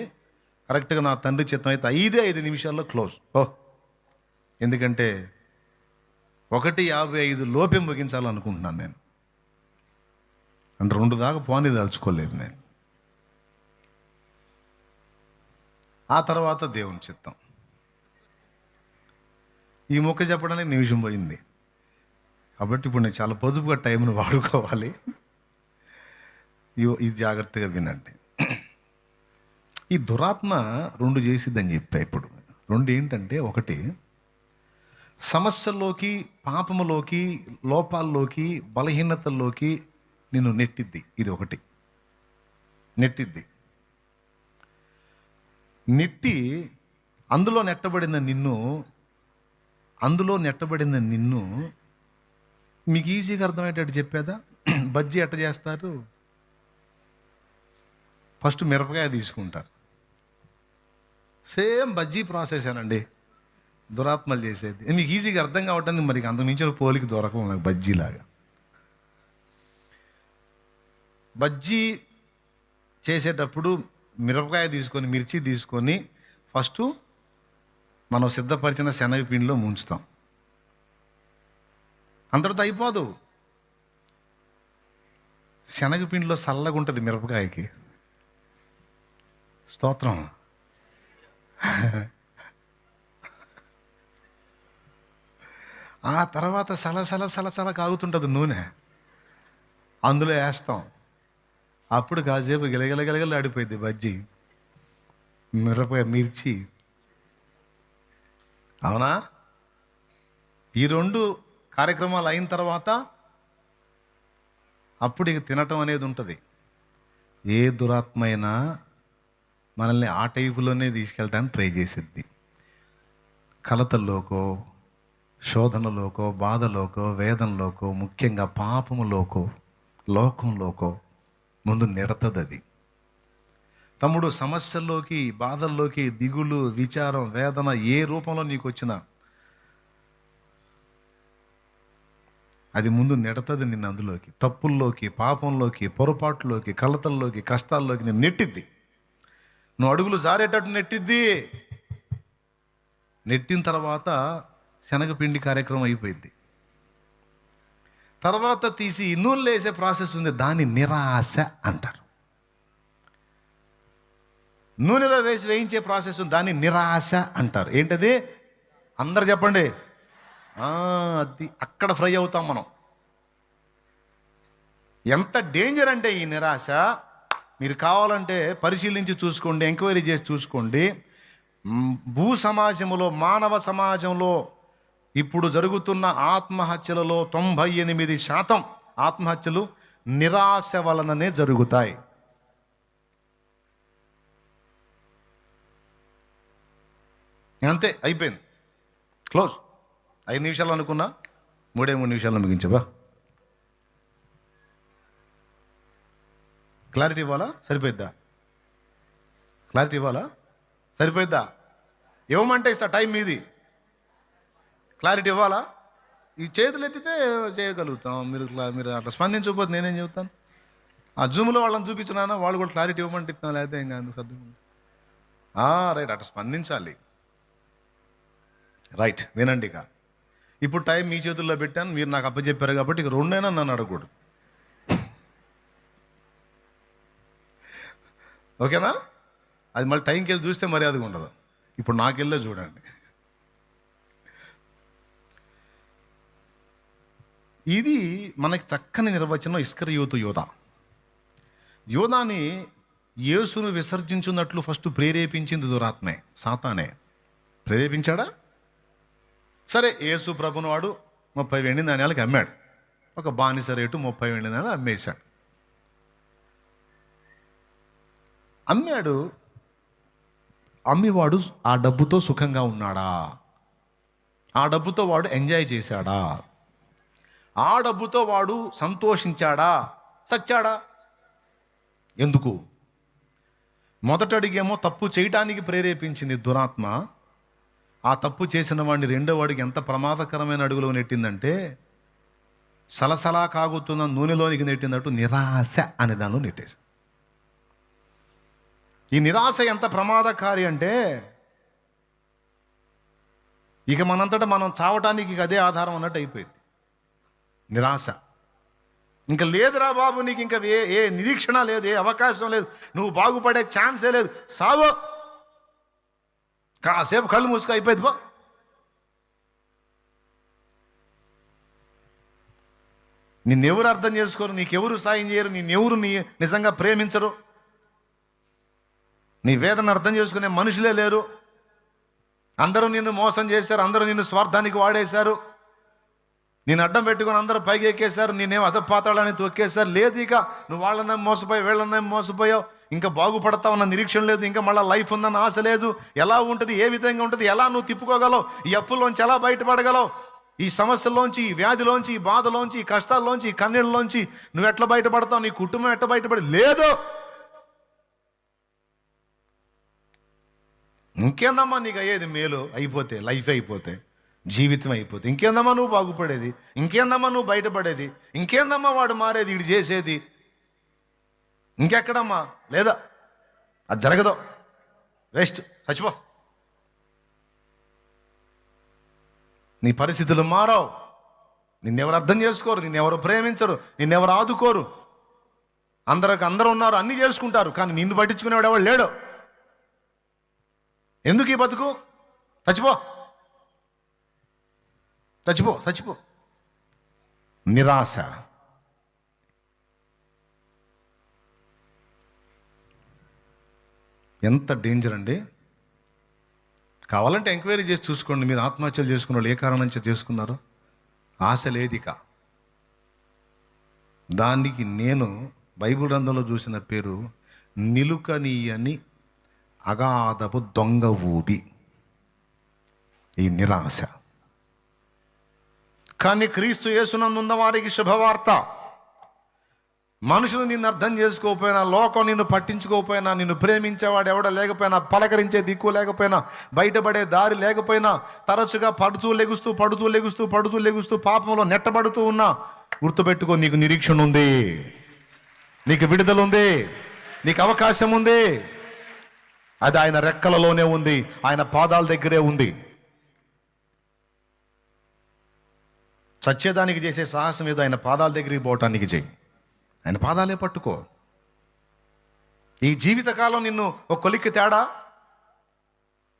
కరెక్ట్గా నా తండ్రి చిత్తం అయితే 5 నిమిషాల్లో క్లోజ్. ఎందుకంటే 1:55 లోపే ముగించాలనుకుంటున్నాను నేను. అంటే 2 దాకా పోనీ తలుచుకోలేదు నేను. ఆ తర్వాత దేవుని చిత్తం. ఈ మొక్క చెప్పడానికి నిమిషం పోయింది కాబట్టి ఇప్పుడు నేను చాలా పొదుపుగా టైంను వాడుకోవాలి. ఇది జాగ్రత్తగా వినండి. ఈ దురాత్మ 2 చేసిద్దని చెప్పా. ఇప్పుడు 2 ఏంటంటే, 1 సమస్యల్లోకి, పాపములోకి, లోపాల్లోకి, బలహీనతల్లోకి నిన్ను నెట్టిద్ది. ఇది 1 నెట్టిద్ది. నెట్టి అందులో నెట్టబడిన నిన్ను మీకు ఈజీగా అర్థమయ్యేటట్టు చెప్పేదా? బజ్జీ ఎట్ట చేస్తారు? ఫస్ట్ మిరపకాయ తీసుకుంటారు. సేమ్ బజ్జీ ప్రాసెస్ అనండి దురాత్మలు చేసేది. మీకు ఈజీగా అర్థం కావటానికి మరి అంత మించిన పోలికి దొరకవు నాకు బజ్జీలాగా. బజ్జీ చేసేటప్పుడు మిరపకాయ తీసుకొని మిర్చి తీసుకొని ఫస్ట్ మనం సిద్ధపరిచిన శనగపిండిలో ముంచుతాం. అంతటితో అయిపోదు. శనగపిండిలో చల్లగా ఉంటుంది మిరపకాయకి. స్తోత్రం. ఆ తర్వాత సలసల కాగుతుంటుంది నూనె, అందులో వేస్తాం. అప్పుడు కాసేపు గిలగిలగిలగలు ఆడిపోయింది బజ్జీ, మిరపకాయ, మిర్చి. అవునా? ఈ 2 కార్యక్రమాలు అయిన తర్వాత అప్పుడు ఇక తినటం అనేది ఉంటుంది. ఏ దురాత్మైనా మనల్ని ఆ టైపులోనే తీసుకెళ్ళడానికి ట్రై చేసిద్ది. కలతల్లోకో, శోధనలోకో, బాధలోకో, వేదనలోకో, ముఖ్యంగా పాపములోకో, లోకంలోకో ముందు నెడతది అది. తమ్ముడు, సమస్యల్లోకి, బాధల్లోకి, దిగులు, విచారం, వేదన ఏ రూపంలో నీకు వచ్చినా అది ముందు నెడతది నిన్ను అందులోకి, తప్పుల్లోకి, పాపంలోకి, పొరపాట్లోకి, కలతల్లోకి, కష్టాల్లోకి నేను నెట్టిద్ది. నువ్వు అడుగులు జారేటట్టు నెట్టిద్ది. నెట్టిన తర్వాత శనగపిండి కార్యక్రమం అయిపోయింది. తర్వాత తీసి నూనెలో వేసే ప్రాసెస్ ఉంది, దాన్ని నిరాశ అంటారు. నూనెలో వేసి వేయించే ప్రాసెస్ ఉంది, దాన్ని నిరాశ అంటారు. ఏంటది? అందరు చెప్పండి. అది అక్కడ ఫ్రై అవుతాం మనం. ఎంత డేంజర్ అంటే ఈ నిరాశ, మీరు కావాలంటే పరిశీలించి చూసుకోండి, ఎంక్వైరీ చేసి చూసుకోండి. భూ సమాజంలో, మానవ సమాజంలో ఇప్పుడు జరుగుతున్న ఆత్మహత్యలలో 98% ఆత్మహత్యలు నిరాశ వలననే జరుగుతాయి. అంతే, అయిపోయింది, క్లోజ్. 5 నిమిషాలు అనుకున్నా, 3 నిమిషాలు ముగించబా. క్లారిటీ ఇవ్వాలా? సరిపోయిద్దా? క్లారిటీ ఇవ్వాలా? సరిపోయిద్దా? ఇవ్వమంటే ఇస్తా, టైం మీది. క్లారిటీ ఇవ్వాలా? ఈ చేతులు ఎత్తితే చేయగలుగుతాం. మీరు అట్లా స్పందించకపోతే నేనేం చెబుతాను? ఆ జూమ్లో వాళ్ళని చూపించినా, వాళ్ళు కూడా క్లారిటీ ఇవ్వమంటే ఇస్తాం, లేకపోతే ఇంకా ఎందుకు సర్దు. రైట్, అట్లా స్పందించాలి. రైట్, వినండి. ఇక ఇప్పుడు టైం మీ చేతుల్లో పెట్టాను, మీరు నాకు అప్పచెప్పారు కాబట్టి ఇక 2 నన్ను అడగకూడదు. ఓకేనా? అది మళ్ళీ టైంకి వెళ్ళి చూస్తే మర్యాదగా ఉండదు. ఇప్పుడు నాకెళ్ళే చూడండి. ఇది మనకి చక్కని నిర్వచనం. ఇస్కరియోతు యోధాని యేసును విసర్జించున్నట్లు ఫస్ట్ ప్రేరేపించింది దురాత్మే, సాతానే. ప్రేరేపించాడా? సరే, యేసు ప్రభును వాడు 30 వెండి నాణ్యాలకి అమ్మాడు. ఒక బానిస రేటు 30 వెండి నాణ్యాలు అమ్మేశాడు. అమ్మాడు. అమ్మివాడు ఆ డబ్బుతో సుఖంగా ఉన్నాడా? ఆ డబ్బుతో వాడు ఎంజాయ్ చేశాడా? ఆ డబ్బుతో వాడు సంతోషించాడా? సచ్చాడా? ఎందుకు? మొదటడిగేమో తప్పు చేయటానికి ప్రేరేపించింది దురాత్మ. ఆ తప్పు చేసిన వాడిని రెండో వాడికి ఎంత ప్రమాదకరమైన అడుగులో నెట్టిందంటే, సలసలా కాగుతున్న నూనెలోనికి నెట్టినట్టు నిరాశ అనే దానిలో నెట్టేసి. ఈ నిరాశ ఎంత ప్రమాదకారి అంటే, ఇక మనంతటా మనం చావటానికి ఇక అదే ఆధారం అన్నట్టు అయిపోయింది. నిరాశ. ఇంకా లేదురా బాబు, నీకు ఇంకా ఏ నిరీక్షణ లేదు, ఏ అవకాశం లేదు, నువ్వు బాగుపడే ఛాన్సే లేదు, సావో, కాసేపు కళ్ళు మూసుకు అయిపోయింది బా. నిన్నెవరు అర్థం చేసుకోరు, నీకెవరు సాయం చేయరు, నిన్నెవరు నిజంగా ప్రేమించరు, నీ వేదన అర్థం చేసుకునే మనుషులే లేరు. అందరూ నిన్ను మోసం చేశారు, అందరూ నిన్ను స్వార్థానికి వాడేశారు, నేను అడ్డం పెట్టుకుని అందరూ పైకి ఎక్కేశారు, నేనేం అధపాతాళాన్ని తొక్కేశారు. లేదు, ఇక నువ్వు వాళ్ళనే మోసపోయావు, వీళ్ళనే మోసపోయావు, ఇంకా బాగుపడతావన్న నిరీక్షణ లేదు, ఇంకా మళ్ళీ లైఫ్ ఉందన్న ఆశ లేదు. ఎలా ఉంటుంది, ఏ విధంగా ఉంటుంది, ఎలా నువ్వు తిప్పుకోగలవు, ఈ అప్పుల్లోంచి ఎలా బయటపడగలవు? ఈ సమస్యల్లోంచి, ఈ వ్యాధిలోంచి, ఈ బాధలోంచి, ఈ కష్టాల్లోంచి, ఈ కన్నీళ్ళలోంచి నువ్వు ఎట్లా బయటపడతావు, నీ కుటుంబం ఎట్లా బయటపడి లేదు. ఇంకేందమ్మా నీకు అయ్యేది మేలు అయిపోతే, లైఫ్ అయిపోతే, జీవితం అయిపోతే ఇంకేందమ్మా నువ్వు బాగుపడేది, ఇంకేందమ్మా నువ్వు బయటపడేది, ఇంకేందమ్మా వాడు మారేది, ఇటు చేసేది, ఇంకెక్కడమ్మా లేదా, అది జరగదు, వేస్ట్, చచ్చిపో. నీ పరిస్థితులు మారావు, నిన్నెవరు అర్థం చేసుకోరు, నిన్నెవరు ప్రేమించరు, నిన్నెవరు ఆదుకోరు. అందరూ ఉన్నారు, అన్నీ చేసుకుంటారు, కానీ నిన్ను పట్టించుకునేవాడు ఎవడు లేడు. ఎందుకు ఈ బతుకు? చచ్చిపో, చచ్చిపో, చచ్చిపో. నిరాశ. ఎంత డేంజర్ అండి. కావాలంటే ఎంక్వైరీ చేసి చూసుకోండి, మీరు ఆత్మహత్యలు చేసుకున్న వాళ్ళు ఏ కారణం చేత చేసుకున్నారు. ఆశ లేదిక. దానికి నేను బైబిల్ గ్రంథంలో చూసిన పేరు నిలుకనీయని అగాధపు దొంగ ఊబి, ఈ నిరాశ. కానీ క్రీస్తు యేసునందున్న వారికి శుభవార్త. మనుషులు నిన్ను అర్థం చేసుకోకపోయినా, లోకం నిన్ను పట్టించుకోకపోయినా, నిన్ను ప్రేమించేవాడు ఎవడ లేకపోయినా, పలకరించే దిక్కు లేకపోయినా, బయటపడే దారి లేకపోయినా, తరచుగా పడుతూ లెగుస్తూ పాపంలో నెట్టబడుతూ ఉన్నా, గుర్తుపెట్టుకో, నీకు నిరీక్షణ ఉంది, నీకు విడుదల ఉంది, నీకు అవకాశం ఉంది. అది ఆయన రెక్కలలోనే ఉంది, ఆయన పాదాల దగ్గరే ఉంది. చచ్చేదానికి చేసే సాహసం ఏదో ఆయన పాదాల దగ్గరికి పోవటానికి చేయి. ఆయన పాదాలే పట్టుకో. ఈ జీవితకాలం నిన్ను ఒక కొలిక్కి తేడా,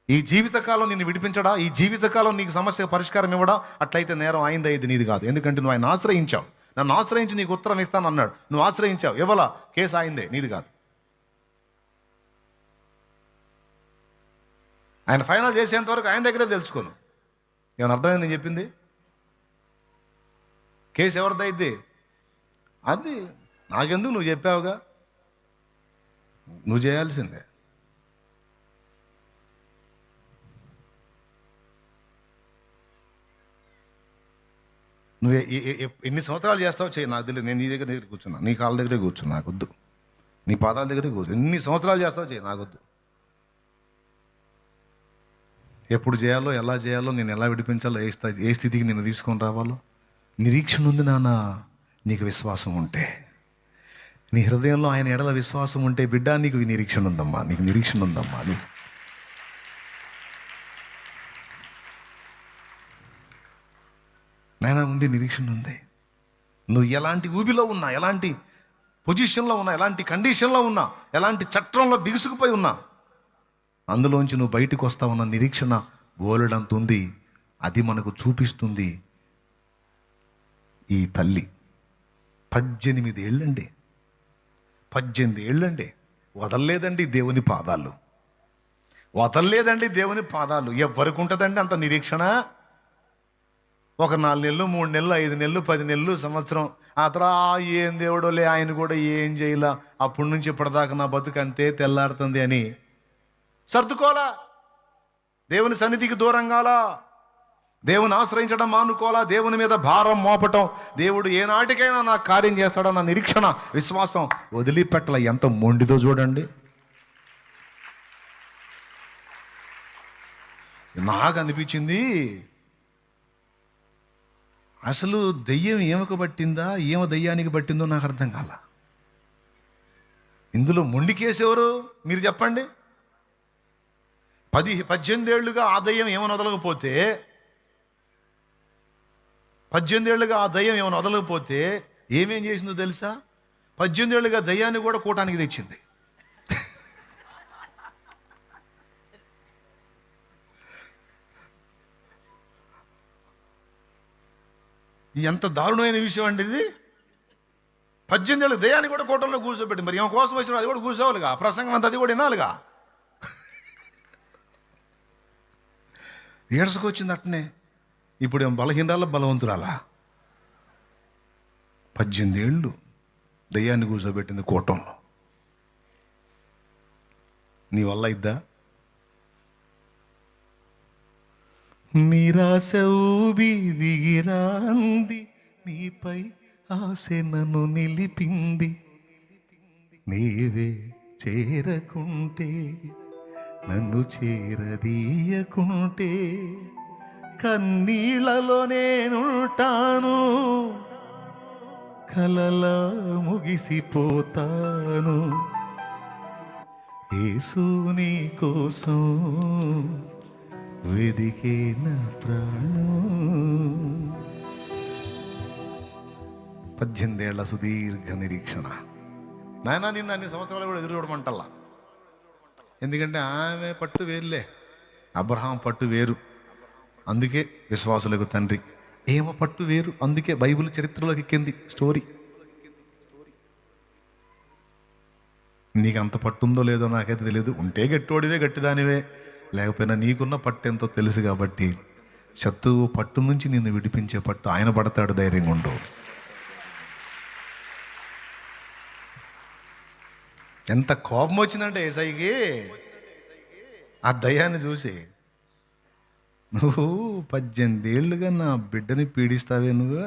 ఈ జీవితకాలం నిన్ను విడిపించడా, ఈ జీవితకాలం నీకు సమస్య పరిష్కారం ఇవ్వడా? అట్లయితే నేరం అయింది నీది కాదు. ఎందుకంటే నువ్వు ఆయన ఆశ్రయించావు. నన్ను ఆశ్రయించి నీకు ఉత్తరం ఇస్తాను అన్నాడు, నువ్వు ఆశ్రయించావు, ఇవ్వలా, కేసు అయిందే, నీది కాదు. ఆయన ఫైనల్ చేసేంత వరకు ఆయన దగ్గరే తెలుసుకోను. ఏమైనా అర్థమైంది నేను చెప్పింది? కేసు ఎవరిదైద్ది? అది నాకెందుకు, నువ్వు చెప్పావుగా, నువ్వు చేయాల్సిందే. నువ్వు ఎన్ని సంవత్సరాలు చేస్తావు చేయి, నాకు తెలియదు. నేను నీ దగ్గర కూర్చున్నా, నీ కాళ్ళ దగ్గరే కూర్చున్నా, నాకొద్దు. నీ పాదాల దగ్గరే కూర్చు. ఎన్ని సంవత్సరాలు చేస్తావు చేయి, నాకొద్దు. ఎప్పుడు చేయాలో, ఎలా చేయాలో, నేను ఎలా విడిపించాలో, ఏ స్థితికి నేను తీసుకొని రావాలో నిరీక్షణ ఉంది నాన్న. నీకు విశ్వాసం ఉంటే, నీ హృదయంలో ఆయన ఎడల విశ్వాసం ఉంటే, బిడ్డ నీకు నిరీక్షణ ఉందమ్మా, నీకు నిరీక్షణ ఉందమ్మా. నాయన ఉంది, నిరీక్షణ ఉంది. నువ్వు ఎలాంటి ఊబిలో ఉన్నా, ఎలాంటి పొజిషన్లో ఉన్నా, ఎలాంటి కండిషన్లో ఉన్నా, ఎలాంటి చట్రంలో బిగుసుకుపోయి ఉన్నా, అందులోంచి నువ్వు బయటకు వస్తావున్న నిరీక్షణ బోలెడంత ఉంది. అది మనకు చూపిస్తుంది ఈ తల్లి. 18 ఏళ్ళండి, వదలలేదండి దేవుని పాదాలు, వదలలేదండి దేవుని పాదాలు. ఎవరికి ఉంటుందండి అంత నిరీక్షణ? ఒక 4 నెలలు, 3 నెలలు, 5 నెలలు, 10 నెలలు, సంవత్సరం. ఆ తర్వాత ఏం దేవుడోలే, ఆయన కూడా ఏం చేయలా, అప్పటి నుంచి ఇప్పటిదాకా నా బతుకు అంతే, తెల్లారుతుంది అని సర్దుకోలా, దేవుని సన్నిధికి దూరంగాలా, దేవుని ఆశ్రయించడం మానుకోవాలా, దేవుని మీద భారం మోపటం, దేవుడు ఏనాటికైనా నా కార్యం చేస్తాడన్న నిరీక్షణ, విశ్వాసం వదిలిపెట్టల. ఎంత మొండిదో చూడండి. నాకు అనిపించింది, అసలు దెయ్యం ఏమకు పట్టిందా, దెయ్యానికి పట్టిందో నాకు అర్థం కాల. ఇందులో మొండికేసేవారు మీరు చెప్పండి. 18 ఏళ్ళుగా ఆ దయ్యం ఏమని వదలకపోతే, 18 ఏళ్ళుగా ఆ దయ్యం ఏమైనా వదలకపోతే ఏమేం చేసిందో తెలుసా? 18 ఏళ్ళుగా దయ్యాన్ని కూడా కూటానికి తెచ్చింది. ఎంత దారుణమైన విషయం అండి ఇది. 18 ఏళ్ళు దయ్యాన్ని కూడా కూటంలో కూర్చోబెట్టి, మరి ఏమో కోసం వచ్చిన అది కూడా కూర్చోవాలిగా, ప్రసంగం అంతా అది కూడా వినాలిగా. ఏడ్చుకొచ్చింది అట్నే. ఇప్పుడు ఏం బలహీనరాల బలవంతురాలా? 18 ఏళ్ళు దయ్యాన్ని కూర్చోబెట్టింది కూటంలో. నీ వల్ల ఇద్దా? నిరాశ ఊబి దిగిరాంది, నీపై ఆశ నన్ను నిలిపింది. నీవే చేరకుంటే, నన్ను చేరదీయకుంటే, కన్నీళ్లలో నేనుంటాను, కలలా ముగిసిపోతాను. యేసు నీ కోసం వెదికే నా ప్రాణం. 18 ఏళ్ల సుదీర్ఘ నిరీక్షణ. నాయన నిన్ను అన్ని సంవత్సరాలు కూడా ఎదురు చూడమంటల్లా. ఎందుకంటే ఆమె పట్టు వేరులే, అబ్రహాం పట్టు వేరు, అందుకే విశ్వాసులకు తండ్రి. ఏమో పట్టు వేరు, అందుకే బైబిల్ చరిత్రలోకి ఎక్కింది స్టోరీ. నీకు అంత పట్టుందో లేదో నాకైతే తెలియదు. ఉంటే గట్టివాడివే, గట్టిదానివే, లేకపోయినా నీకున్న పట్టు ఎంతో తెలుసు. కాబట్టి శత్రువు పట్టు నుంచి నిన్ను విడిపించే పట్టు ఆయన పడతాడు, ధైర్యంగా ఉండు. ఎంత కోపం వచ్చిందంటే ఏసైకి ఆ దయ్యాన్ని చూసి, నువ్వు 18 ఏళ్ళుగా నా బిడ్డని పీడిస్తావే నువ్వు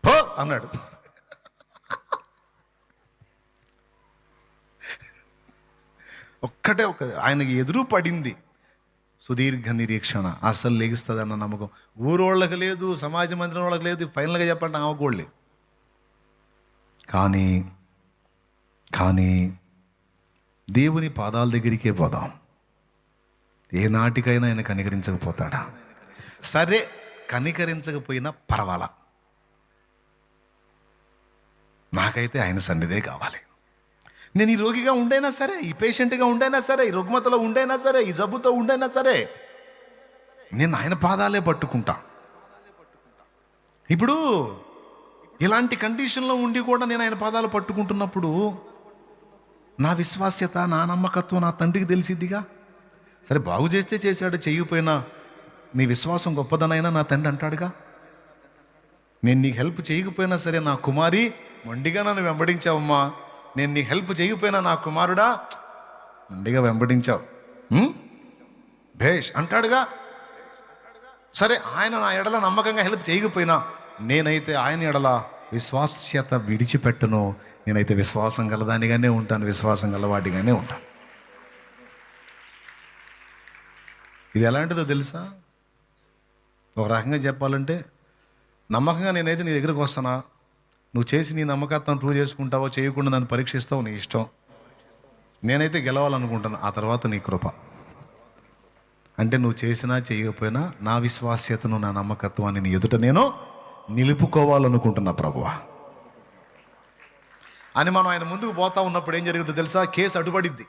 పో అన్నాడు. ఒక్కటే ఆయనకి ఎదురు పడింది సుదీర్ఘ నిరీక్షణ. అసలు లెగిస్తుంది అన్న నమ్మకం ఊరోళ్ళకి లేదు, సమాజ మందిరం వాళ్ళకి లేదు, ఫైనల్గా చెప్పండి ఆమెకూడదు లేదు. కానీ దేవుని పాదాల దగ్గరికే పోదాం. ఏ నాటికైనా ఆయన కనికరించకపోతాడా? సరే, కనికరించకపోయినా పర్వాలా, నాకైతే ఆయన సన్నిధే కావాలి. నేను ఈ రోగిగా ఉండైనా సరే, ఈ పేషెంట్గా ఉండైనా సరే, ఈ రుగ్మతలో ఉండైనా సరే, ఈ జబ్బుతో ఉండైనా సరే, నేను ఆయన పాదాలే పట్టుకుంటా. ఇప్పుడు ఇలాంటి కండిషన్లో ఉండి కూడా నేను ఆయన పాదాలు పట్టుకుంటున్నప్పుడు నా విశ్వాస్యత, నా నమ్మకత్వం నా తండ్రికి తెలిసిద్దిగా. సరే, బాగు చేస్తే చేశాడు, చేయకపోయినా నీ విశ్వాసం గొప్పదనైనా నా తండ్రి అంటాడుగా. నేను నీకు హెల్ప్ చేయకపోయినా సరే, నా కుమారి మొండిగా నన్ను వెంబడించావమ్మా, నేను నీకు హెల్ప్ చేయకపోయినా నా కుమారుడా మొండిగా వెంబడించావు, భేష్ అంటాడుగా. సరే, ఆయన నా ఎడల నమ్మకంగా హెల్ప్ చేయకపోయినా నేనైతే ఆయన ఎడల విశ్వాస్యత విడిచిపెట్టను. నేనైతే విశ్వాసం గలదానిగానే ఉంటాను, విశ్వాసం గలవాడిగానే ఉంటాను. ఇది ఎలాంటిదో తెలుసా? ఒక రకంగా చెప్పాలంటే, నమ్మకంగా నేనైతే నీ దగ్గరకు వస్తానా, నువ్వు చేసి నీ నమ్మకత్వం ప్రూవ్ చేసుకుంటావో చేయకుండా నన్ను పరీక్షిస్తావు, నీ ఇష్టం. నేనైతే గెలవాలనుకుంటాను, ఆ తర్వాత నీ కృప. అంటే నువ్వు చేసినా చేయకపోయినా నా విశ్వాస్యతను, నా నమ్మకత్వాన్ని నీ ఎదుట నేను నిలుపుకోవాలనుకుంటున్నా ప్రభువా అని మనం ఆయన ముందుకు పోతా ఉన్నప్పుడు ఏం జరుగుతుందో తెలుసా? కేసు అడ్డుపడిద్ది.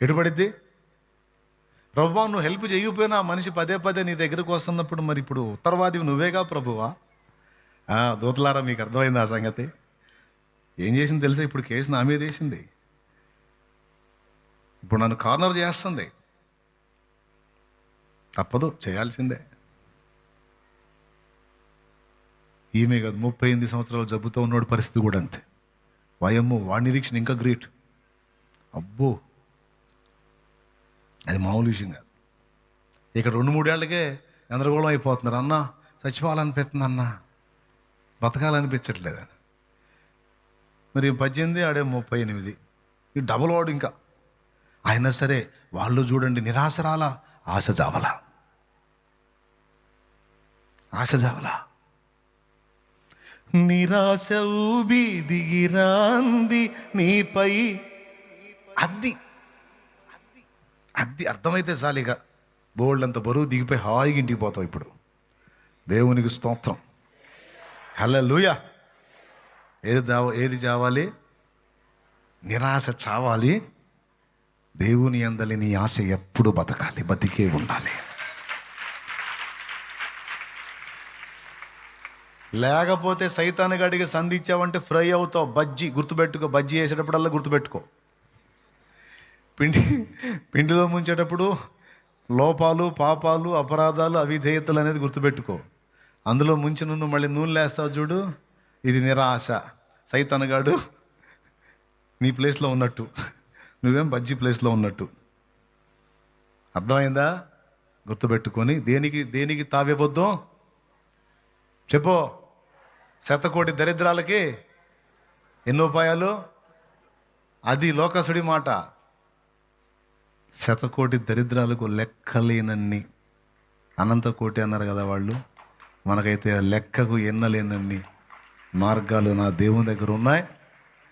ఎటుపడిద్ది? ప్రభువా, నువ్వు హెల్ప్ చేయకపోయినా మనిషి పదే పదే నీ దగ్గరకు వస్తున్నప్పుడు, మరి ఇప్పుడు ఉత్తరవాదివి నువ్వేగా ప్రభువా. దూతలారా, మీకు అర్థమైంది ఆ సంగతి? ఏం చేసింది తెలుసా? ఇప్పుడు కేసు నా మీద వేసింది, ఇప్పుడు నన్ను కార్నర్ చేస్తుంది. తప్పదు, చేయాల్సిందే. ఈమె కాదు, 38 సంవత్సరాలు జబ్బుతో ఉన్నవాడి పరిస్థితి కూడా అంతే. వాయమ్మో, వాడి నిరీక్షణ ఇంకా గ్రేట్. అబ్బో, అది మామూలు విషయం కాదు. ఇక్కడ 2-3 ఏళ్ళకే గందరగోళం అయిపోతున్నారు. అన్న చచ్చిపోవాలనిపిస్తుంది, అన్న బతకాలనిపించట్లేదని. మరి 18, ఆడే 38, ఈ డబుల్ వాడు ఇంకా. అయినా సరే వాళ్ళు చూడండి, నిరాశరాల, ఆశ జావలా, ఆశ జావలా. నిరాశ ఊబి దిగిరాంది నీపై. అది అర్థమైతే చాలిగా బోల్డ్ అంత బరువు దిగిపోయి హాయిగా ఇంటికి పోతావు. ఇప్పుడు దేవునికి స్తోత్రం, హల్లెలూయా. ఏది చావాలి? నిరాశ చావాలి. దేవుని యందలి నీ ఆశ ఎప్పుడు బతకాలి, బతికే ఉండాలి. లేకపోతే సైతాను గడికి సంధించావంటే ఫ్రై అవుతావు. బజ్జీ గుర్తుపెట్టుకో, బజ్జీ వేసేటప్పుడల్లా గుర్తుపెట్టుకో. పిండిలో ముంచేటప్పుడు లోపాలు, పాపాలు, అపరాధాలు, అవిధేయతలు అనేది గుర్తుపెట్టుకో. అందులో ముంచి నువ్వు మళ్ళీ నూనె లేస్తావు చూడు, ఇది నిరాశ. సైతానుగాడు నీ ప్లేస్లో ఉన్నట్టు నువ్వేం బజ్జీ ప్లేస్లో ఉన్నట్టు. అర్థమైందా? గుర్తుపెట్టుకొని దేనికి తావివ్వద్దు చెప్పు. శతకోటి దరిద్రాలకి ఎన్ని ఉపాయాలు? అది లోకసుడి మాట. శతకోటి దరిద్రాలకు లెక్కలేనన్ని, అనంత కోటి అన్నారు కదా వాళ్ళు. మనకైతే లెక్కకు ఎన్నలేనన్ని మార్గాలు నా దేవుని దగ్గర ఉన్నాయి.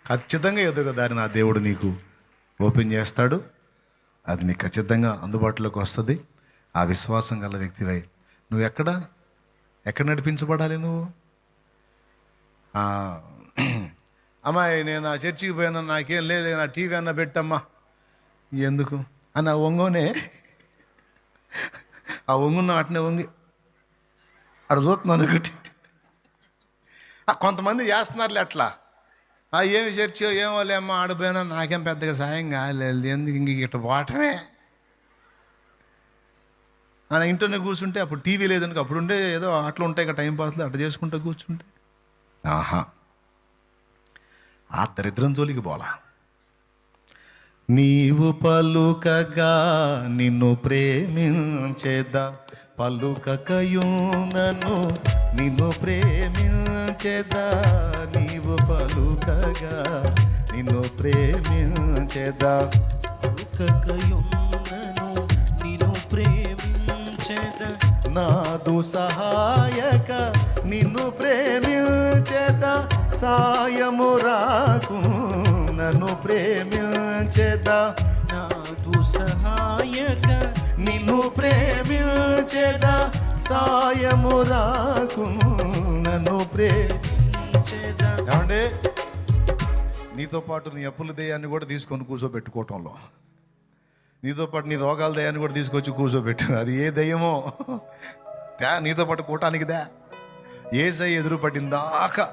ఖచ్చితంగా ఎదుగు దారి నా దేవుడు నీకు ఓపెన్ చేస్తాడు. అది నీకు ఖచ్చితంగా అందుబాటులోకి వస్తుంది. ఆ విశ్వాసం గల వ్యక్తివై నువ్వు ఎక్కడ నడిపించబడాలి? నువ్వు అమ్మాయి నేను ఆ చర్చికి పోయినా, నాకేం లేదు, నా టీవీ అన్న పెట్టమ్మా. ఎందుకు అని ఆ ఒంగోనే, ఆ ఒంగున్న అట్నే వంగి అక్కడ చూస్తున్నాను ఒకటి. కొంతమంది చేస్తున్నారులే అట్లా. ఏమి చర్చో ఏమో లేమ్మా, ఆడిపోయినా నాకేం పెద్దగా సాయం కాలేదు, ఎందుకు ఇంక ఇట్లా పోవటమే అని ఇంట్లోనే కూర్చుంటే. అప్పుడు టీవీ లేదనుకో, అప్పుడు ఉండే ఏదో అట్లా ఉంటాయి కదా టైంపాస్లో, అట్లా చేసుకుంటూ కూర్చుంటే ఆహా ఆ దరిద్రం జోలికి పోలా. నీవు పలుకగా నిన్ను ప్రేమించేదా, పలుకకయునను నిన్ను ప్రేమించేదా. నీవు పలుకగా నిన్ను ప్రేమించేదా, పలుకకయునను నిన్ను ప్రేమించేదా. నాదు సహాయక నిన్ను ప్రేమించేదా, సాయము రాకు నన్ను ప్రేమించేదా. నాదు సహాయక నిన్ను ప్రేమించేదా, సాయము రాకు నన్ను ప్రేమించేదా. ఏమంటే నీతో పాటు నీ అప్పుల దయ్యాన్ని కూడా తీసుకొని కూర్చోబెట్టుకోవటంలో, నీతో పాటు నీ రోగాల దయ్యాన్ని కూడా తీసుకొచ్చి కూర్చోబెట్టు. అది ఏ దయ్యమో నీతో పాటు కూటానికి దా. ఏసై ఎదురు పడిందాకా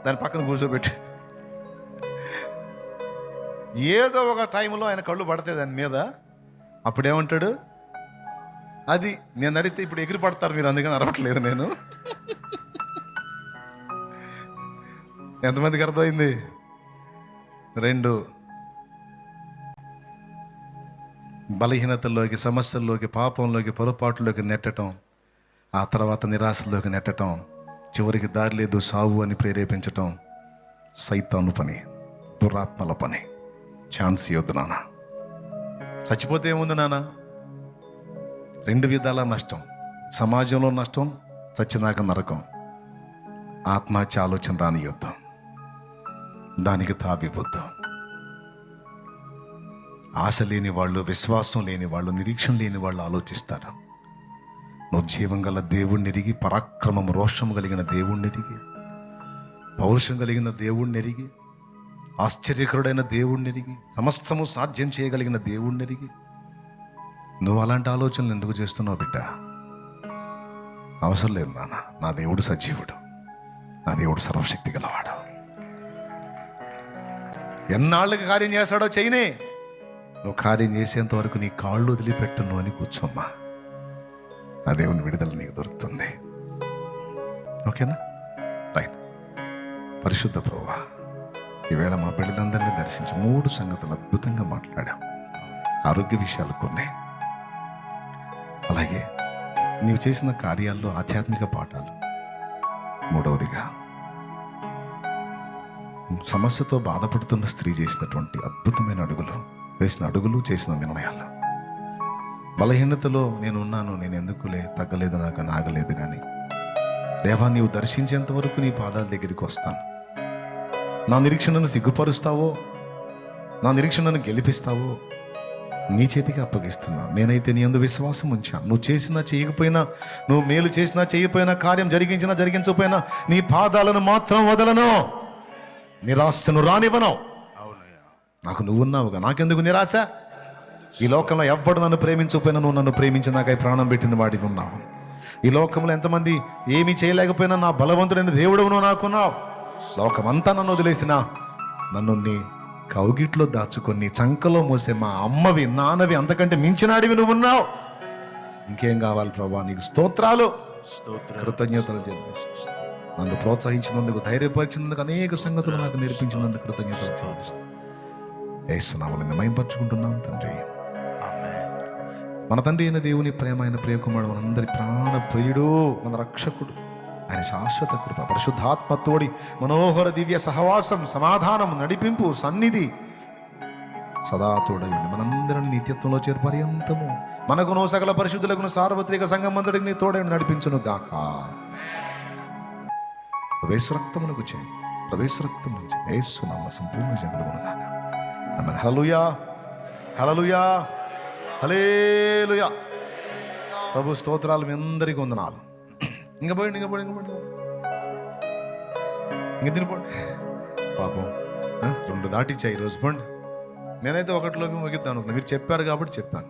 దాని పక్కన కూర్చోబెట్టి, ఏదో ఒక టైంలో ఆయన కళ్ళు పడతాయి దాని మీద. అప్పుడేమంటాడు? అది నేను అడిగితే ఇప్పుడు ఎగిరి పడతారు మీరు, అందుకని అరవట్లేదు నేను. ఎంతమందికి అర్థమైంది? 2 బలహీనతల్లోకి, సమస్యల్లోకి, పాపంలోకి, పొరపాటులోకి నెట్టడం, ఆ తర్వాత నిరాశలోకి నెట్టడం, చివరికి దారి లేదు సావు అని ప్రేరేపించటం సైతాను పని, దురాత్మల పని. ఛాన్స్ ఇవ్వద్దు నాన్న. చచ్చిపోతే ఏముంది నాన్న? 2 విధాల నష్టం. సమాజంలో నష్టం, చచ్చినాక నరకం. ఆత్మహత్య ఆలోచన రానియొద్దు, దానికి తావివ్వద్దు. ఆశ లేని వాళ్ళు, విశ్వాసం లేని వాళ్ళు, నిరీక్షణ లేని వాళ్ళు ఆలోచిస్తారు. నువ్వు జీవం గల దేవుణ్ణి ఎరిగి, పరాక్రమం రోషము కలిగిన దేవుణ్ణి ఎరిగి, పౌరుషం కలిగిన దేవుణ్ణి ఎరిగి, ఆశ్చర్యకరుడైన దేవుణ్ణి ఎరిగి, సమస్తము సాధ్యం చేయగలిగిన దేవుణ్ణి ఎరిగి నువ్వు అలాంటి ఆలోచనలు ఎందుకు చేస్తున్నావు బిడ్డ? అవసరం లేదు నాన్న. నా దేవుడు సజీవుడు, నా దేవుడు సర్వశక్తి గలవాడు. ఎన్నాళ్ళకి కార్యం చేస్తాడో చేయనే. నువ్వు కార్యం చేసేంత వరకు నీ కాళ్ళు వదిలిపెట్టును అని కూర్చోమ్మా. ఆ దేవుని విడుదల నీకు దొరుకుతుంది. ఓకేనా? రైట్. పరిశుద్ధ ప్రభువా, ఈవేళ మా బిడ్డలందరినీ దర్శించి 3 సంగతులు అద్భుతంగా మాట్లాడాం. ఆరోగ్య విషయాలు కొన్ని, అలాగే నీవు చేసిన కార్యాల్లో ఆధ్యాత్మిక పాఠాలు. 3వదిగా సమస్యతో బాధపడుతున్న స్త్రీ చేసినటువంటి అద్భుతమైన వేసిన అడుగులు, చేసిన నిర్ణయాలు. బలహీనతలో నేను ఉన్నాను, నేను ఎందుకులే, తగ్గలేదు, నాకు నాగలేదు, కానీ దేవా నీవు దర్శించేంత వరకు నీ పాదాల దగ్గరికి వస్తాను. నా నిరీక్షణను సిగ్గుపరుస్తావో, నా నిరీక్షణను గెలిపిస్తావో నీ చేతికి అప్పగిస్తున్నా. నేనైతే నీ యందు విశ్వాసం ఉంచాను. నువ్వు చేసినా చేయకపోయినా, నువ్వు మేలు చేసినా చేయకపోయినా, కార్యం జరిగించినా జరిగించకపోయినా నీ పాదాలను మాత్రం వదలను, నిరాశను రానివ్వను. నాకు నువ్వున్నావుగా, నాకెందుకు నిరాశ? ఈ లోకంలో ఎవ్వడు నన్ను ప్రేమించకపోయినా నువ్వు నన్ను ప్రేమించి నాకై ప్రాణం పెట్టిన వాడివి ఉన్నావు. ఈ లోకంలో ఎంతమంది ఏమీ చేయలేకపోయినా నా బలవంతుడైన దేవుడవు నువ్వు నాకున్నావు. లోకమంతా నన్ను వదిలేసినా నన్ను నీ కౌగిట్లో దాచుకొని చంకలో మోసే మా అమ్మవి, నాన్నవి, అంతకంటే మించినాడివి నువ్వు ఉన్నావు. ఇంకేం కావాలి ప్రభా? నీకు స్తోత్రాలు, కృతజ్ఞతలు చెల్లిస్తాను. నన్ను ప్రోత్సహించినందుకు, ధైర్యపరిచినందుకు, అనేక సంగతులు నాకు నేర్పించినందుకు కృతజ్ఞతలు చెల్లిస్తాను. యేసు నామములో మహిమపరచుకుంటున్నాం తండ్రి. మన తండ్రి అయిన దేవుని ప్రేమ, ఆయన ప్రియకుమారుడు, మనందరి ప్రాణ ప్రియుడు, మన రక్షకుడు, ఆయన శాశ్వత కృప, పరిశుద్ధాత్మతోడి మనోహర దివ్య సహవాసం, సమాధానం, నడిపింపు, సన్నిధి సదా తోడయుండి మనందరం నిత్యత్వంలో చేరు పర్యంతము మనకును సకల పరిశుద్ధులకును సార్వత్రిక సంఘమందరికి నీ తోడయుండి నడిపించును గాక. ప్రవేశ రక్తమునకు చేయి, ప్రవేశ రక్తం నుంచి యేసు నామమున సంపూర్ణ జగలుగును గాక. ఆమేన్. హల్లెలూయా, హల్లెలూయా, హల్లెలూయా. ప్రభు స్తోత్రాలు, మీ అందరికీ వందనాలు. ఇంకా పోయింది, ఇంకా తినిపోండి. పాపం 2 దాటిచ్చాయి ఈరోజు. పోండి. నేనైతే ఒకటిలోకి ముగిద్దాను అనుకున్నా, మీరు చెప్పారు కాబట్టి చెప్పాను.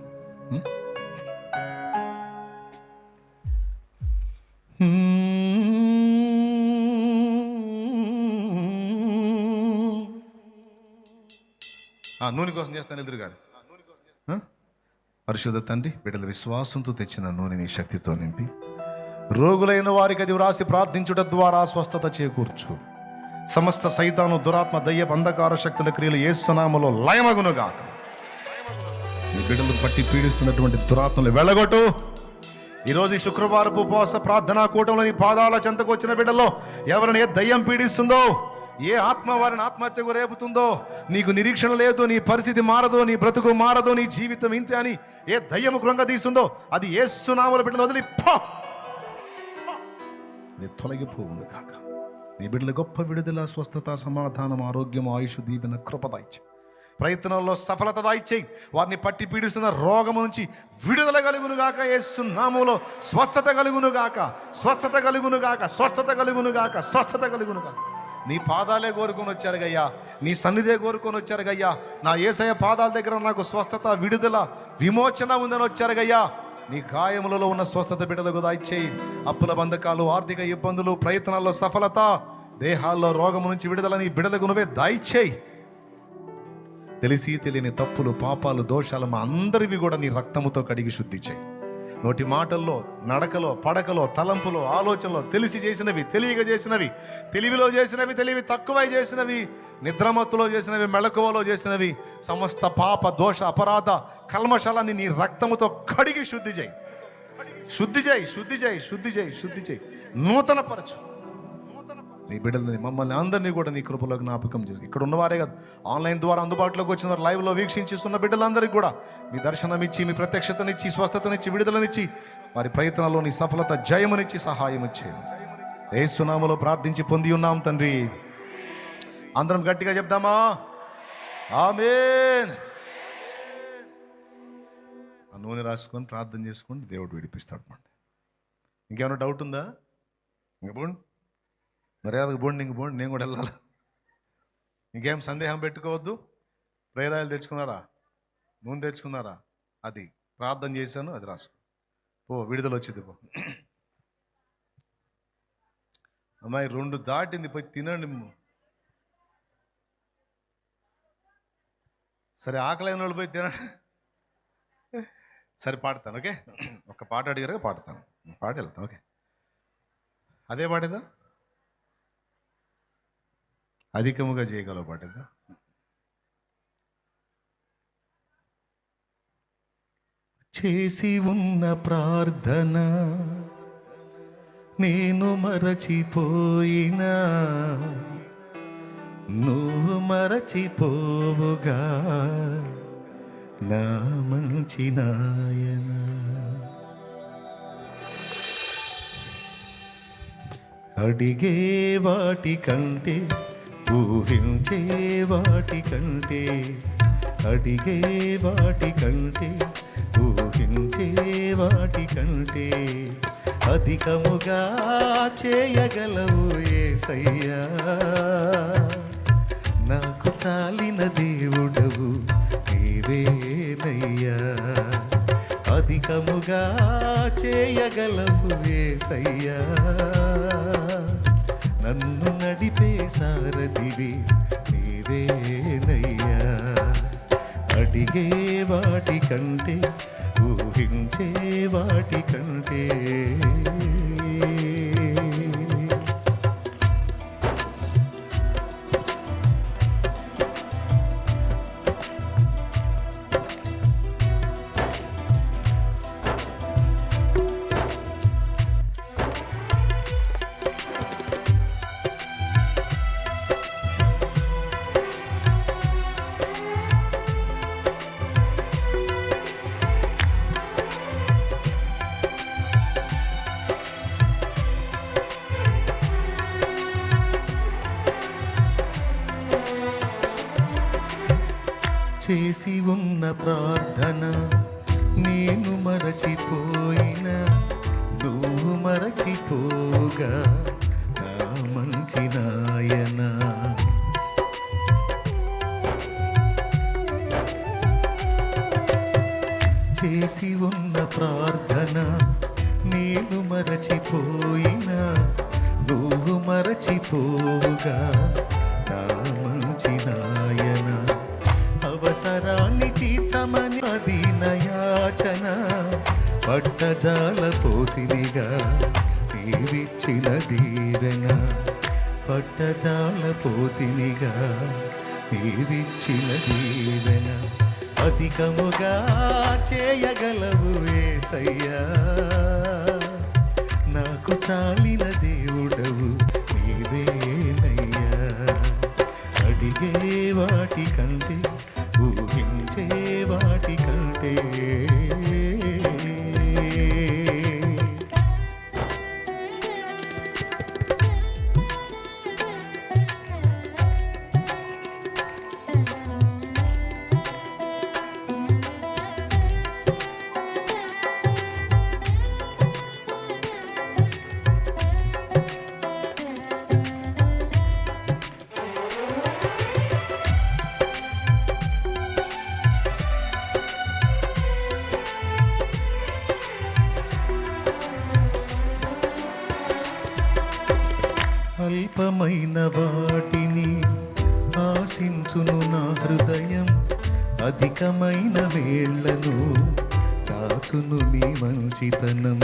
నూనె కోసం చేస్తాను ఎదురు గారు. పరిశుద్ధ తండ్రి, బిడ్డల విశ్వాసంతో తెచ్చిన నూనెని శక్తితో నింపి రోగులైన వారికి అది వ్రాసి ప్రార్థించుట ద్వారా స్వస్థత చేకూర్చు. సమస్త సైతాను, దురాత్మ, దయ్య, అంధకార శక్తుల క్రియలు యేసు నామములో లయమగునుగాక. ఈ బిడ్డలు పట్టి పీడిస్తున్నటువంటి దురాత్మలు వెళ్ళగొట్టు. ఈరోజు ఈ శుక్రవారపు ఉపవాస ప్రార్థనా కూటంలో నీ పాదాల చెంతకు వచ్చిన బిడ్డల్లో ఎవరిని ఏ దయ్యం పీడిస్తుందో, ఏ ఆత్మ వారిని ఆత్మహత్యకు రేపుతుందో, నీకు నిరీక్షణ లేదు, నీ పరిస్థితి మారదు, నీ బ్రతుకు మారదు, నీ జీవితం ఇంతే అని ఏ దయ్యము కృంగదీస్తుందో అది యేసు నామములో బిడ్డలు వదిలి తొలగిపోవును కాక. నీ బిడ్డల గొప్ప విడుదల, స్వస్థత, సమాధానం, ఆరోగ్యం, ఆయుష్, దీవెన, కృప దాయిచ్చే. ప్రయత్నంలో సఫలత దాయిచ్చే. వారిని పట్టి పీడిస్తున్న రోగము నుంచి విడుదల కలుగునుగాక. యేసు నామములో స్వస్థత కలుగునుగాక, స్వస్థత కలుగునుగాక, స్వస్థత కలుగునుగాక, స్వస్థత కలుగునుగాక. నీ పాదాలే కోరుకొని వచ్చారు గయ్యా, నీ సన్నిధే కోరుకొని వచ్చారు గయ్యా. నా యేసయ్య పాదాల దగ్గర నాకు స్వస్థత, విడుదల, విమోచన ఉందని వచ్చారు గయ్యా. నీ గాయములలో ఉన్న స్వస్థత బిడ్డలకు దాయిచ్చేయి. అప్పుల బంధకాలు, ఆర్థిక ఇబ్బందులు, ప్రయత్నాల్లో సఫలత, దేహాల్లో రోగము నుంచి విడుదల నీ బిడ్డలకు నువ్వే దాయిచ్చేయి. తెలిసి తెలియని తప్పులు, పాపాలు, దోషాలు మా అందరివి కూడా నీ రక్తముతో కడిగి శుద్ధి చేయి. నోటి మాటల్లో, నడకలో, పడకలో, తలంపులో, ఆలోచనలో, తెలిసి చేసినవి, తెలియక చేసినవి, తెలివిలో చేసినవి, తెలివి తక్కువై చేసినవి, నిద్రమత్తులో చేసినవి, మెళకువలో చేసినవి, సమస్త పాప, దోష, అపరాధ, కల్మషాలని నీ రక్తముతో కడిగి శుద్ధి చేయి. శుద్ధి చేయి, శుద్ధి చేయి, శుద్ధి చేయి, శుద్ధి చేయి. నూతన పరచు. నీ బిడ్డలని, మమ్మల్ని అందరినీ కూడా నీ కృపలో జ్ఞాపకం చేసి, ఇక్కడ ఉన్నవారే కాదు, ఆన్లైన్ ద్వారా అందుబాటులోకి వచ్చిన వారు, లైవ్లో వీక్షించిస్తున్న బిడ్డలందరికీ కూడా మీ దర్శనమిచ్చి, మీ ప్రత్యక్షతనిచ్చి, స్వస్థతనిచ్చి, విడుదలనిచ్చి, వారి ప్రయత్నాల్లో నీ సఫలత, జయమునిచ్చి, సహాయం ఇచ్చేది. యేసు నామములో ప్రార్థించి పొంది ఉన్నాం తండ్రి. అందరం గట్టిగా చెప్దామా? ఆమేన్. ఆ నూనె రాసుకొని ప్రార్థన చేసుకొని దేవుడు విడిపిస్తాడు. ఇంకేమైనా డౌట్ ఉందా? ఇంక పోండి, మర్యాదకు పోండి, ఇంక పోండి, నేను కూడా వెళ్ళాలి. ఇంకేం సందేహం పెట్టుకోవద్దు. ప్రేరాయలు తెచ్చుకున్నారా? నూనె తెచ్చుకున్నారా? అది ప్రార్థన చేశాను, అది రాసు పో, విడుదల వచ్చింది పో. అమ్మాయి 2 దాటింది, పోయి తినండి. సరే, ఆకలైన వాళ్ళు పోయి తినండి. సరే, పాడతాను. ఓకే, ఒక పాట అడిగారుగా పాడతాను, పాట వెళ్తాను. ఓకే, అదే పాడేదా? అధికముగా చేయగలవు పాటేదా? చేసి ఉన్న ప్రార్థన నేను మరచిపోయినా, నువ్వు మరచిపోవుగా నా మంచి నాయన. అడిగే వాటి కంటే, ఊహించే వాటి కంటే, అడిగే వాటి కంటే, ఊహించే వాటి కంటే అధికముగా చేయగలవు యేసయ్యా. నాకు చాలిన దేవుడవు నీవేనయ్యా. అధికముగా చేయగలవు యేసయ్యా. నన్ను నడిపే సారథివి నీవేనయ్యా. అడిగే వాటి కంటే, ఊహించే వాటి కంటే. చేసి ఉన్న ప్రార్థన నేను మరచిపోయినా నువ్వు మరచిపోగా నా మంచి నాయన. చేసి ఉన్న ప్రార్థన నేను మరచిపోయినా నువ్వు మరచిపోగా నా మంచి నాయన. అవసరాన్ని తీర్చమని అదీనయాచన పట్టజాల పోతినిగా నీవిచ్చిన దీవెన. పట్టజాల పోతినిగా నీవిచ్చిన దీవెన. అధికముగా చేయగలవు యేసయ్యా, నాకు చాలిన దేవుడవు నీవేనయ్యా. అడిగే వాటి కంటే ఊహించే వాటి కంటే అల్పమైన వాటిని ఆశించును నా హృదయం, అధికమైన వేళ్లను దాచును నీ మంచితనం.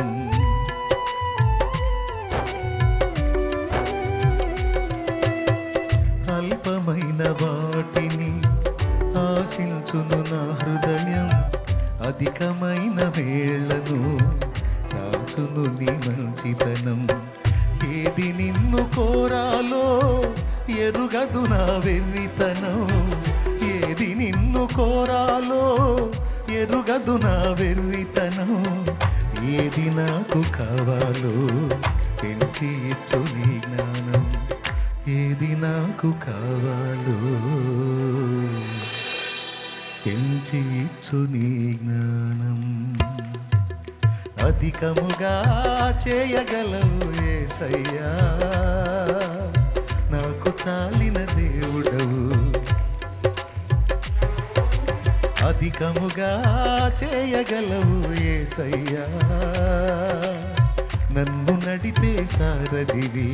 అల్పమైన వాటిని ఆశించును నా హృదయం, అధికమైన వేళ్లను దాచును నీ మంచితనం. ఏది నిన్ను కోరాలో ఎరుగదు నా వెర్రితనం. ఏది నిన్ను కోరాలో ఎరుగదు నా వెర్రితనం. ఏది నాకు కావాలో పెంచి ఇచ్చు నీ జ్ఞానం. ఏది నాకు కావాలో పెంచి ఇచ్చు నీ జ్ఞానం. అధికముగా చేయగలవు యేసయ్యా, నాకు చాలిన దేవుడవు. అధికముగా చేయగలవు యేసయ్యా, నన్ను నడిపే సారథివి.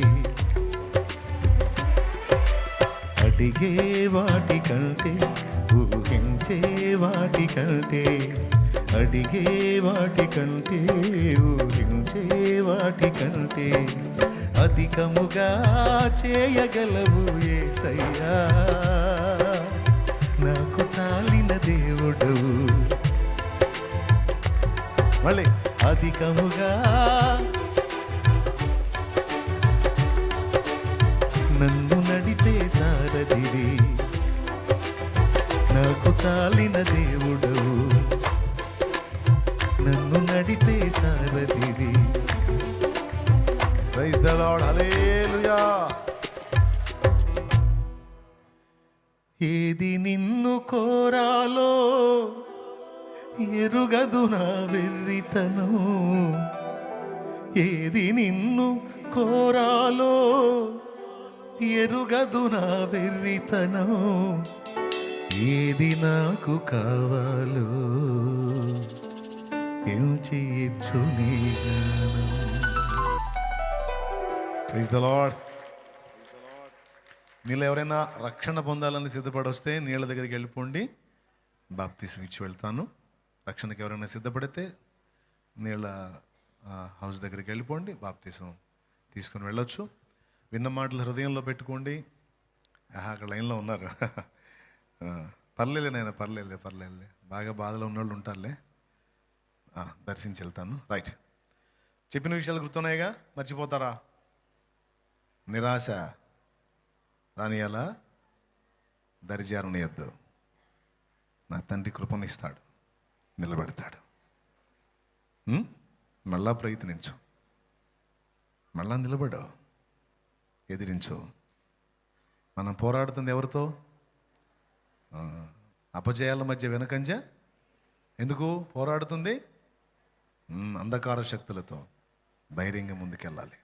అడిగే వాటి కంటే ఊహించే వాటి కంటే, అడిగే వాటి కంటే ఊహించే వాటి కంటే అధికముగా చేయగలవు యేసయ్యా, నాకు చాలిన దేవుడవు. మళ్ళీ అధికముగా నన్ను నడిపే సారథివి, నాకు చాలిన దేవుడవు. నన్ను నడిపే సారథివి. ప్రైజ్ ద లార్డ్, హల్లెలూయా. ఏది నిన్ను కోరాలో ఎరుగదు నా వెర్రితనం. ఏది నిన్ను కోరాలో ఎరుగదు నా వెర్రితనం. ఏది నాకు కావాలో ఎంచిచ్చు నీ జ్ఞానం. Praise the lord. నీళ్ళు ఎవరైనా రక్షణ పొందాలని సిద్ధపడొస్తే నీళ్ళ దగ్గరికి వెళ్ళిపోండి, బాప్తీసం ఇచ్చి వెళ్తాను. రక్షణకి ఎవరైనా సిద్ధపడితే నీళ్ళ హౌస్ దగ్గరికి వెళ్ళిపోండి, బాప్తీసం తీసుకొని వెళ్ళొచ్చు. విన్న మాటలు హృదయంలో పెట్టుకోండి. అక్కడ లైన్లో ఉన్నారు. పర్లేలే నాయన, పర్లేదులే. బాగా బాధలో ఉన్నవాళ్ళు ఉంటారులే. దర్శించి వెళ్తాను. రైట్. చెప్పిన విషయాలు గుర్తున్నాయిగా, మర్చిపోతారా? నిరాశ రానియాలా, దరిజారనియద్దు. నా తండ్రి కృపనిస్తాడు, నిలబెడతాడు. మళ్ళా ప్రయత్నించు, మళ్ళా నిలబడు, ఎదిరించు. మనం పోరాడుతుంది ఎవరితో? అపజయాల మధ్య వెనకంజ ఎందుకు పోరాడుతుంది? అంధకార శక్తులతో. ధైర్యంగా ముందుకెళ్ళాలి.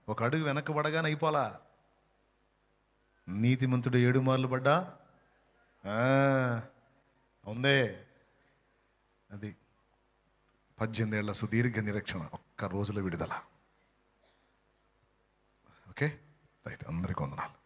ఒక అడుగు వెనక్కి పడగానే అయిపోలా. నీతిమంతుడు 7 మార్లు పడ్డా ఉందే. అది 18 ఏళ్ల సుదీర్ఘ నిరీక్షణ, ఒక్క రోజులో విడుదల. ఓకే రైట్, అందరికీ వందనాలు.